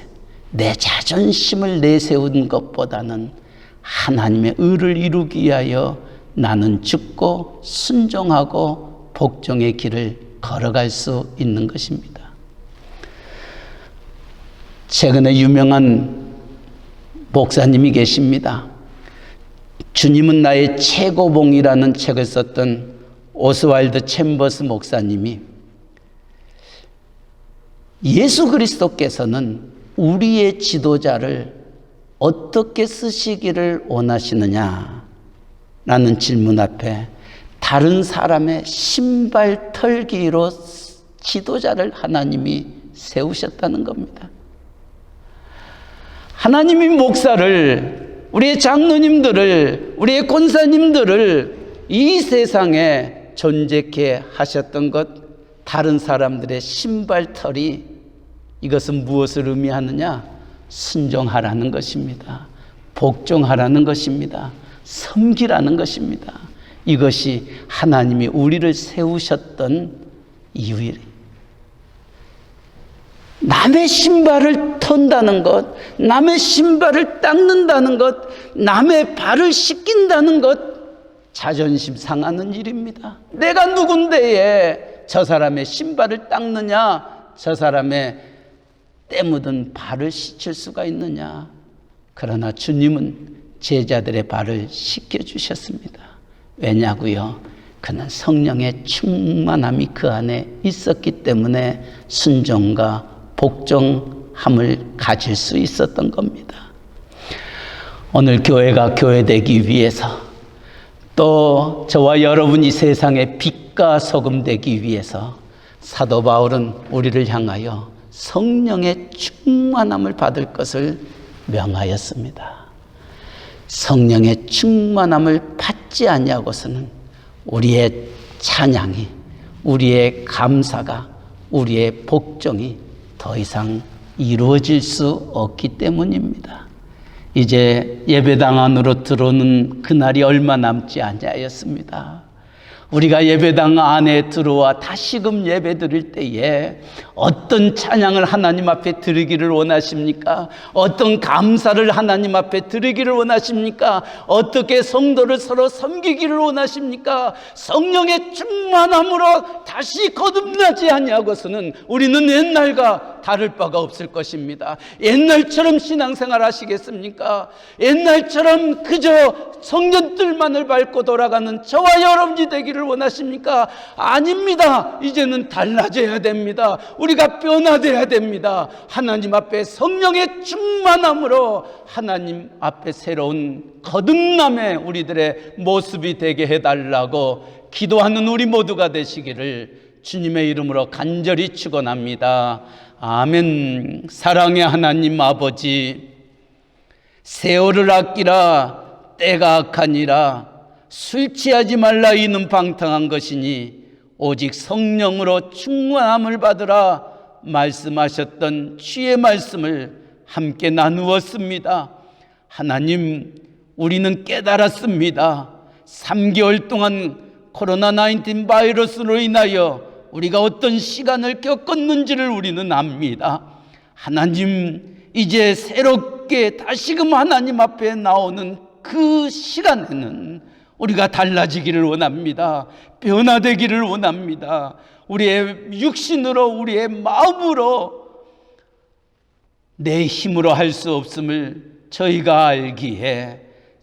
내 자존심을 내세운 것보다는 하나님의 의를 이루기 위하여 나는 죽고 순종하고 복종의 길을 걸어갈 수 있는 것입니다. 최근에 유명한 목사님이 계십니다. 주님은 나의 최고봉이라는 책을 썼던 오스왈드 챔버스 목사님이 예수 그리스도께서는 우리의 지도자를 어떻게 쓰시기를 원하시느냐 라는 질문 앞에 다른 사람의 신발 털기로 지도자를 하나님이 세우셨다는 겁니다. 하나님이 목사를, 우리의 장로님들을, 우리의 권사님들을 이 세상에 존재케 하셨던 것, 다른 사람들의 신발털이 이것은 무엇을 의미하느냐? 순종하라는 것입니다. 복종하라는 것입니다. 섬기라는 것입니다. 이것이 하나님이 우리를 세우셨던 이유이래. 남의 신발을 턴다는 것, 남의 신발을 닦는다는 것, 남의 발을 씻긴다는 것, 자존심 상하는 일입니다. 내가 누군데에 저 사람의 신발을 닦느냐, 저 사람의 때 묻은 발을 씻을 수가 있느냐. 그러나 주님은 제자들의 발을 씻겨주셨습니다. 왜냐고요? 그는 성령의 충만함이 그 안에 있었기 때문에 순종과 복종함을 가질 수 있었던 겁니다. 오늘 교회가 교회되기 위해서, 또 저와 여러분이 세상의 빛과 소금 되기 위해서 사도 바울은 우리를 향하여 성령의 충만함을 받을 것을 명하였습니다. 성령의 충만함을 받지 아니하고서는 우리의 찬양이, 우리의 감사가, 우리의 복종이 더 이상 이루어질 수 없기 때문입니다. 이제 예배당 안으로 들어오는 그날이 얼마 남지 아니하였습니다. 우리가 예배당 안에 들어와 다시금 예배 드릴 때에 어떤 찬양을 하나님 앞에 드리기를 원하십니까? 어떤 감사를 하나님 앞에 드리기를 원하십니까? 어떻게 성도를 서로 섬기기를 원하십니까? 성령의 충만함으로 다시 거듭나지 아니하고서는 우리는 옛날과 다를 바가 없을 것입니다. 옛날처럼 신앙생활 하시겠습니까? 옛날처럼 그저 성전들만을 밟고 돌아가는 저와 여러분이 되기를 원하십니까? 아닙니다. 이제는 달라져야 됩니다. 우리가 변화되어야 됩니다. 하나님 앞에 성령의 충만함으로 하나님 앞에 새로운 거듭남의 우리들의 모습이 되게 해달라고 기도하는 우리 모두가 되시기를 주님의 이름으로 간절히 축원합니다. 아멘. 사랑의 하나님 아버지, 세월을 아끼라 때가 악하니라 술 취하지 말라 이는 방탕한 것이니 오직 성령으로 충만함을 받으라 말씀하셨던 주의 말씀을 함께 나누었습니다. 하나님, 우리는 깨달았습니다. 3개월 동안 코로나19 바이러스로 인하여 우리가 어떤 시간을 겪었는지를 우리는 압니다. 하나님, 이제 새롭게 다시금 하나님 앞에 나오는 그 시간에는 우리가 달라지기를 원합니다. 변화되기를 원합니다. 우리의 육신으로, 우리의 마음으로, 내 힘으로 할 수 없음을 저희가 알기에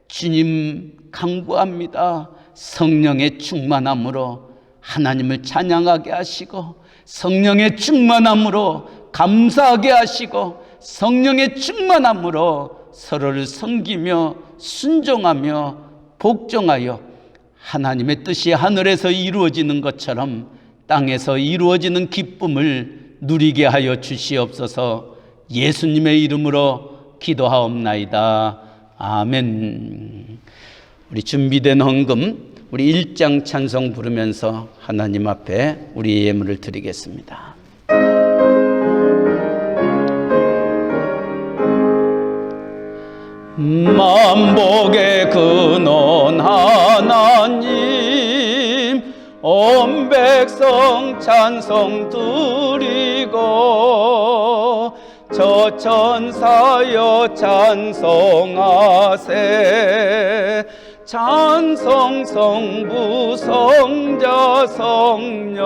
주님 간구합니다. 성령의 충만함으로 하나님을 찬양하게 하시고, 성령의 충만함으로 감사하게 하시고, 성령의 충만함으로 서로를 섬기며 순종하며 복종하여 하나님의 뜻이 하늘에서 이루어지는 것처럼 땅에서 이루어지는 기쁨을 누리게 하여 주시옵소서. 예수님의 이름으로 기도하옵나이다. 아멘. 우리 준비된 헌금, 우리 1장 찬송 부르면서 하나님 앞에 우리의 예물을 드리겠습니다. 만복의 근원 하나님, 온 백성 찬송 드리고 저 천사여 찬송하세. 찬송 성부 성자 성령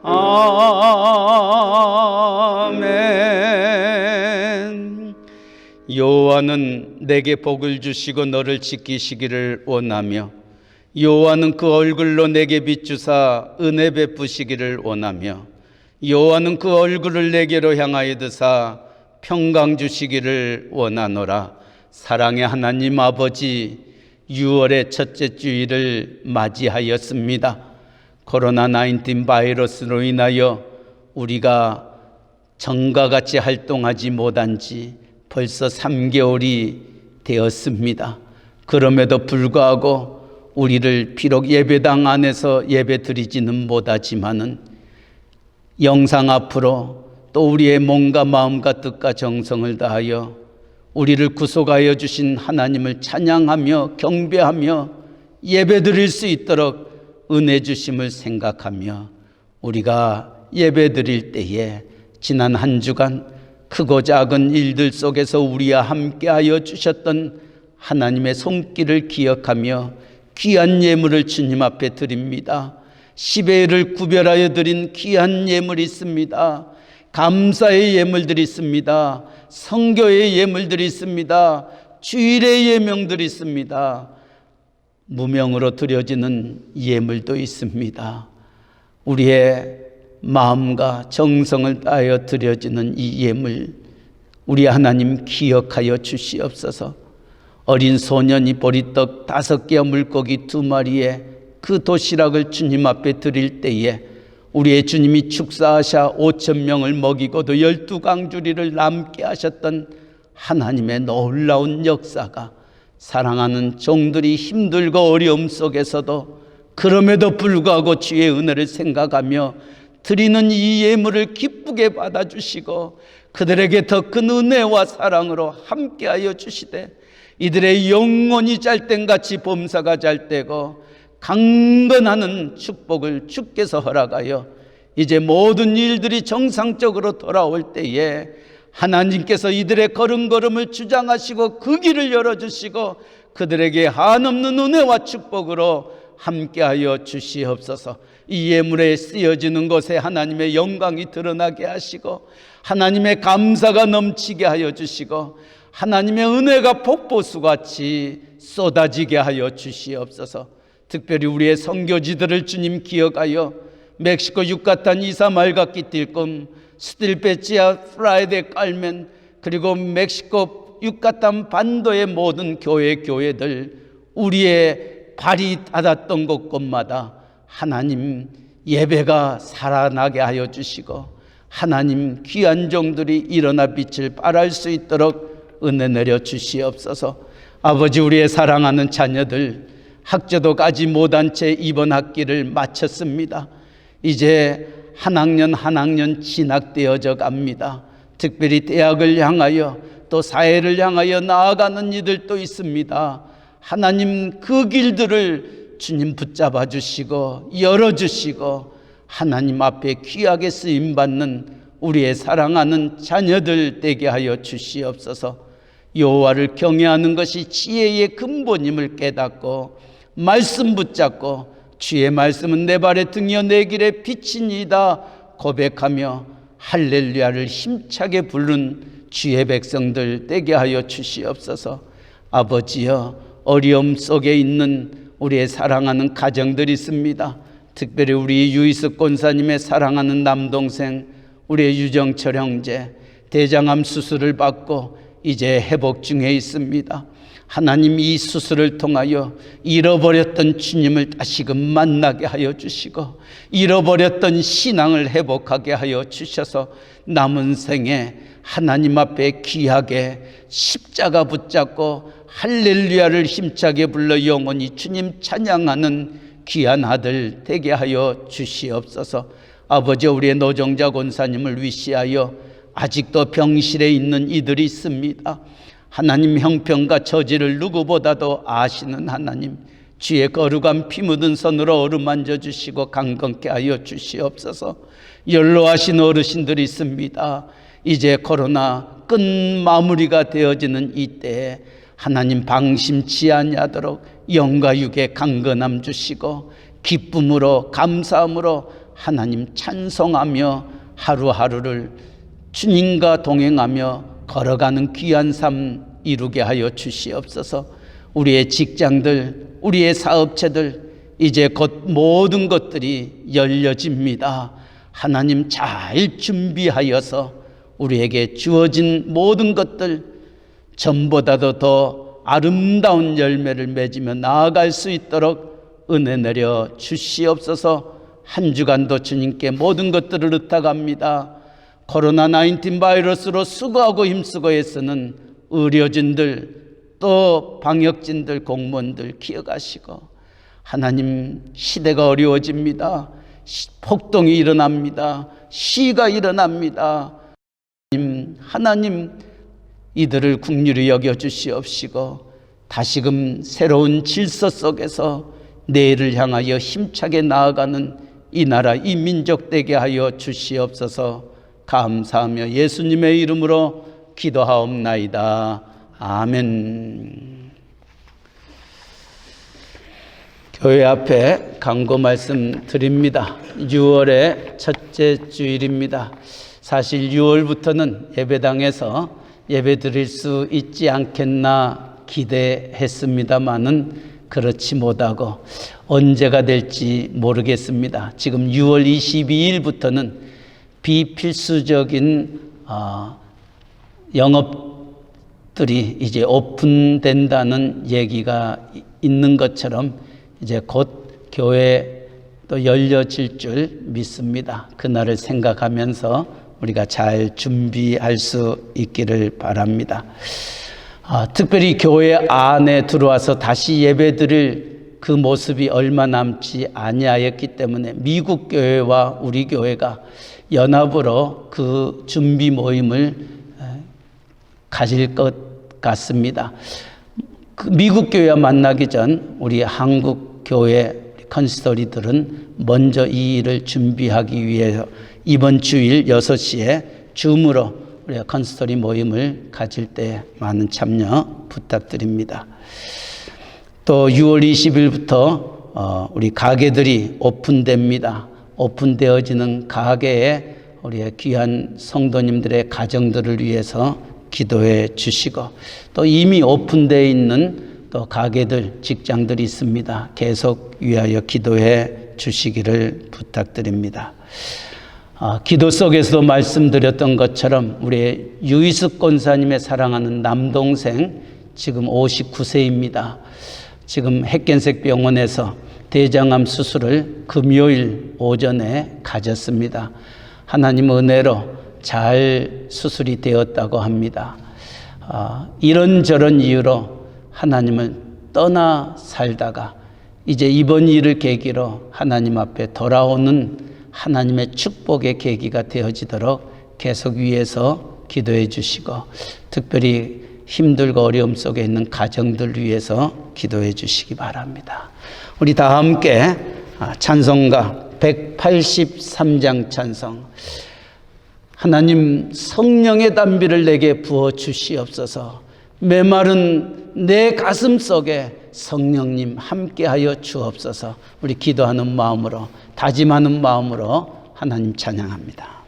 아멘. 여호와는 내게 복을 주시고 너를 지키시기를 원하며 여호와는 그 얼굴로 내게 비추사 은혜 베푸시기를 원하며 여호와는 그 얼굴을 내게로 향하여 드사 평강 주시기를 원하노라. 사랑의 하나님 아버지, 6월의 첫째 주일을 맞이하였습니다. 코로나19 바이러스로 인하여 우리가 전과 같이 활동하지 못한 지 벌써 3개월이 되었습니다. 그럼에도 불구하고 우리를 비록 예배당 안에서 예배드리지는 못하지만은 영상 앞으로 또 우리의 몸과 마음과 뜻과 정성을 다하여 우리를 구속하여 주신 하나님을 찬양하며 경배하며 예배드릴 수 있도록 은혜 주심을 생각하며 우리가 예배드릴 때에 지난 한 주간 크고 작은 일들 속에서 우리와 함께하여 주셨던 하나님의 손길을 기억하며 귀한 예물을 주님 앞에 드립니다. 10회를 구별하여 드린 귀한 예물이 있습니다. 감사의 예물들이 있습니다. 성교의 예물들이 있습니다. 주일의 예명들이 있습니다. 무명으로 드려지는 예물도 있습니다. 우리의 마음과 정성을 다하여 드려지는 이 예물 우리 하나님 기억하여 주시옵소서. 어린 소년이 보리떡 5개와 물고기 2마리에 그 도시락을 주님 앞에 드릴 때에 우리의 주님이 축사하셔 5,000명을 먹이고도 12강주리를 남게 하셨던 하나님의 놀라운 역사가 사랑하는 종들이 힘들고 어려움 속에서도 그럼에도 불구하고 주의 은혜를 생각하며 드리는 이 예물을 기쁘게 받아주시고 그들에게 더 큰 은혜와 사랑으로 함께하여 주시되 이들의 영혼이 잘된같이 범사가 잘되고 강건하는 축복을 주께서 허락하여 이제 모든 일들이 정상적으로 돌아올 때에 하나님께서 이들의 걸음걸음을 주장하시고 그 길을 열어주시고 그들에게 한없는 은혜와 축복으로 함께하여 주시옵소서. 이 예물에 쓰여지는 것에 하나님의 영광이 드러나게 하시고 하나님의 감사가 넘치게 하여 주시고 하나님의 은혜가 폭포수같이 쏟아지게 하여 주시옵소서. 특별히 우리의 선교지들을 주님 기억하여 멕시코 유카탄 이사말 각기 띨금 스틸베치아 프라이데 깔멘 그리고 멕시코 유카탄 반도의 모든 교회들 우리의 발이 닿았던 곳곳마다 하나님 예배가 살아나게 하여 주시고 하나님 귀한 종들이 일어나 빛을 발할 수 있도록 은혜 내려 주시옵소서. 아버지, 우리의 사랑하는 자녀들 학교도 가지 못한 채 이번 학기를 마쳤습니다. 이제 한 학년 진학되어져 갑니다. 특별히 대학을 향하여 또 사회를 향하여 나아가는 이들도 있습니다. 하나님 그 길들을 주님 붙잡아 주시고 열어주시고 하나님 앞에 귀하게 쓰임받는 우리의 사랑하는 자녀들 되게 하여 주시옵소서. 여호와를 경외하는 것이 지혜의 근본임을 깨닫고 말씀 붙잡고 주의 말씀은 내 발의 등이여 내 길의 빛이니이다 고백하며 할렐루야를 힘차게 부른 주의 백성들 되게 하여 주시옵소서. 아버지여, 어려움 속에 있는 우리의 사랑하는 가정들이 있습니다. 특별히 우리 유이스 권사님의 사랑하는 남동생 우리의 유정철 형제 대장암 수술을 받고 이제 회복 중에 있습니다. 하나님, 이 수술을 통하여 잃어버렸던 주님을 다시금 만나게 하여 주시고 잃어버렸던 신앙을 회복하게 하여 주셔서 남은 생에 하나님 앞에 귀하게 십자가 붙잡고 할렐루야를 힘차게 불러 영원히 주님 찬양하는 귀한 아들 되게 하여 주시옵소서. 아버지, 우리의 노정자 권사님을 위시하여 아직도 병실에 있는 이들이 있습니다. 하나님, 형편과 처지를 누구보다도 아시는 하나님, 주의 거룩한 피 묻은 손으로 어루만져 주시고 강건케 하여 주시옵소서. 연로하신 어르신들이 있습니다. 이제 코로나 끝 마무리가 되어지는 이때에 하나님 방심치 아니하도록 영과 육의 강건함 주시고 기쁨으로 감사함으로 하나님 찬송하며 하루하루를 주님과 동행하며 걸어가는 귀한 삶 이루게 하여 주시옵소서. 우리의 직장들, 우리의 사업체들 이제 곧 모든 것들이 열려집니다. 하나님, 잘 준비하여서 우리에게 주어진 모든 것들 전보다도 더 아름다운 열매를 맺으며 나아갈 수 있도록 은혜 내려 주시옵소서. 한 주간도 주님께 모든 것들을 의탁합니다. 코로나19 바이러스로 수고하고 힘쓰고 애쓰는 의료진들 또 방역진들 공무원들 기억하시고 하나님, 시대가 어려워집니다. 폭동이 일어납니다. 시가 일어납니다. 하나님 이들을 긍휼히 여겨주시옵시고 다시금 새로운 질서 속에서 내일을 향하여 힘차게 나아가는 이 나라 이 민족 되게 하여 주시옵소서. 감사하며 예수님의 이름으로 기도하옵나이다. 아멘. 교회 앞에 강고 말씀 드립니다. 6월의 첫째 주일입니다. 사실 6월부터는 예배당에서 예배 드릴 수 있지 않겠나 기대했습니다마는 그렇지 못하고 언제가 될지 모르겠습니다. 지금 6월 22일부터는 비필수적인 영업들이 이제 오픈된다는 얘기가 있는 것처럼 이제 곧 교회도 열려질 줄 믿습니다. 그날을 생각하면서 우리가 잘 준비할 수 있기를 바랍니다. 특별히 교회 안에 들어와서 다시 예배드릴 그 모습이 얼마 남지 아니하였기 때문에 미국 교회와 우리 교회가 연합으로 그 준비 모임을 가질 것 같습니다. 그 미국 교회와 만나기 전 우리 한국 교회 컨시스터리들은 먼저 이 일을 준비하기 위해서 이번 주일 6시에 줌으로 우리가 컨시스터리 모임을 가질 때 많은 참여 부탁드립니다. 또 6월 20일부터 우리 가게들이 오픈됩니다. 오픈되어지는 가게에 우리 귀한 성도님들의 가정들을 위해서 기도해 주시고, 또 이미 오픈되어 있는 또 가게들, 직장들이 있습니다. 계속 위하여 기도해 주시기를 부탁드립니다. 기도 속에서도 말씀드렸던 것처럼 우리 유이숙 권사님의 사랑하는 남동생 지금 59세입니다. 지금 핵겐색 병원에서 대장암 수술을 금요일 오전에 가졌습니다. 하나님 은혜로 잘 수술이 되었다고 합니다. 이런저런 이유로 하나님을 떠나 살다가 이제 이번 일을 계기로 하나님 앞에 돌아오는 하나님의 축복의 계기가 되어지도록 계속 위해서 기도해 주시고, 특별히 힘들고 어려움 속에 있는 가정들 위해서 기도해 주시기 바랍니다. 우리 다 함께 찬송가 183장 찬송, 하나님 성령의 담비를 내게 부어 주시옵소서. 메마른 내 가슴 속에 성령님 함께하여 주옵소서. 우리 기도하는 마음으로, 다짐하는 마음으로 하나님 찬양합니다.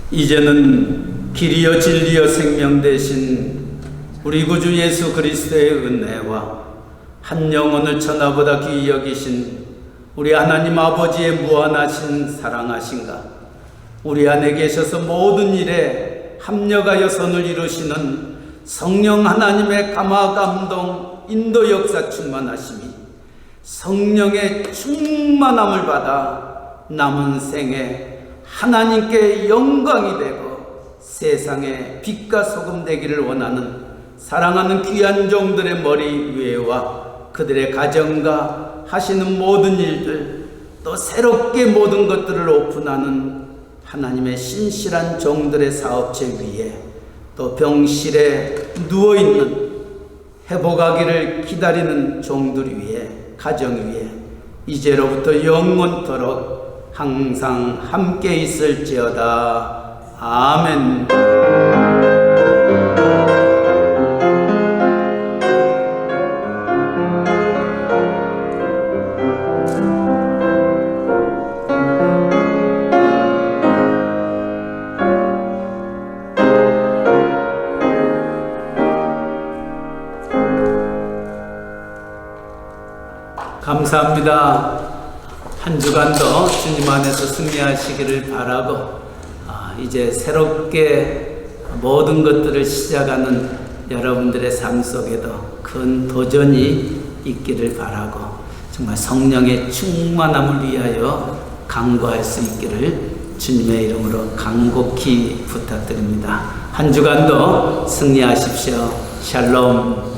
이제는 길이여 진리여 생명 되신 우리 구주 예수 그리스도의 은혜와 한 영혼을 천하보다 귀히 여기신 우리 하나님 아버지의 무한하신 사랑하신가, 우리 안에 계셔서 모든 일에 합력하여 선을 이루시는 성령 하나님의 감화 감동 인도 역사 충만하심이 성령의 충만함을 받아 남은 생에 하나님께 영광이 되고 세상에 빛과 소금 되기를 원하는 사랑하는 귀한 종들의 머리 위에와 그들의 가정과 하시는 모든 일들, 또 새롭게 모든 것들을 오픈하는 하나님의 신실한 종들의 사업체 위에, 또 병실에 누워있는 회복하기를 기다리는 종들 위에, 가정 위에 이제로부터 영원토록 항상 함께 있을지어다. 아멘. 감사합니다. 한 주간도 주님 안에서 승리하시기를 바라고, 이제 새롭게 모든 것들을 시작하는 여러분들의 삶 속에도 큰 도전이 있기를 바라고, 정말 성령의 충만함을 위하여 간구할 수 있기를 주님의 이름으로 간곡히 부탁드립니다. 한 주간도 승리하십시오. 샬롬.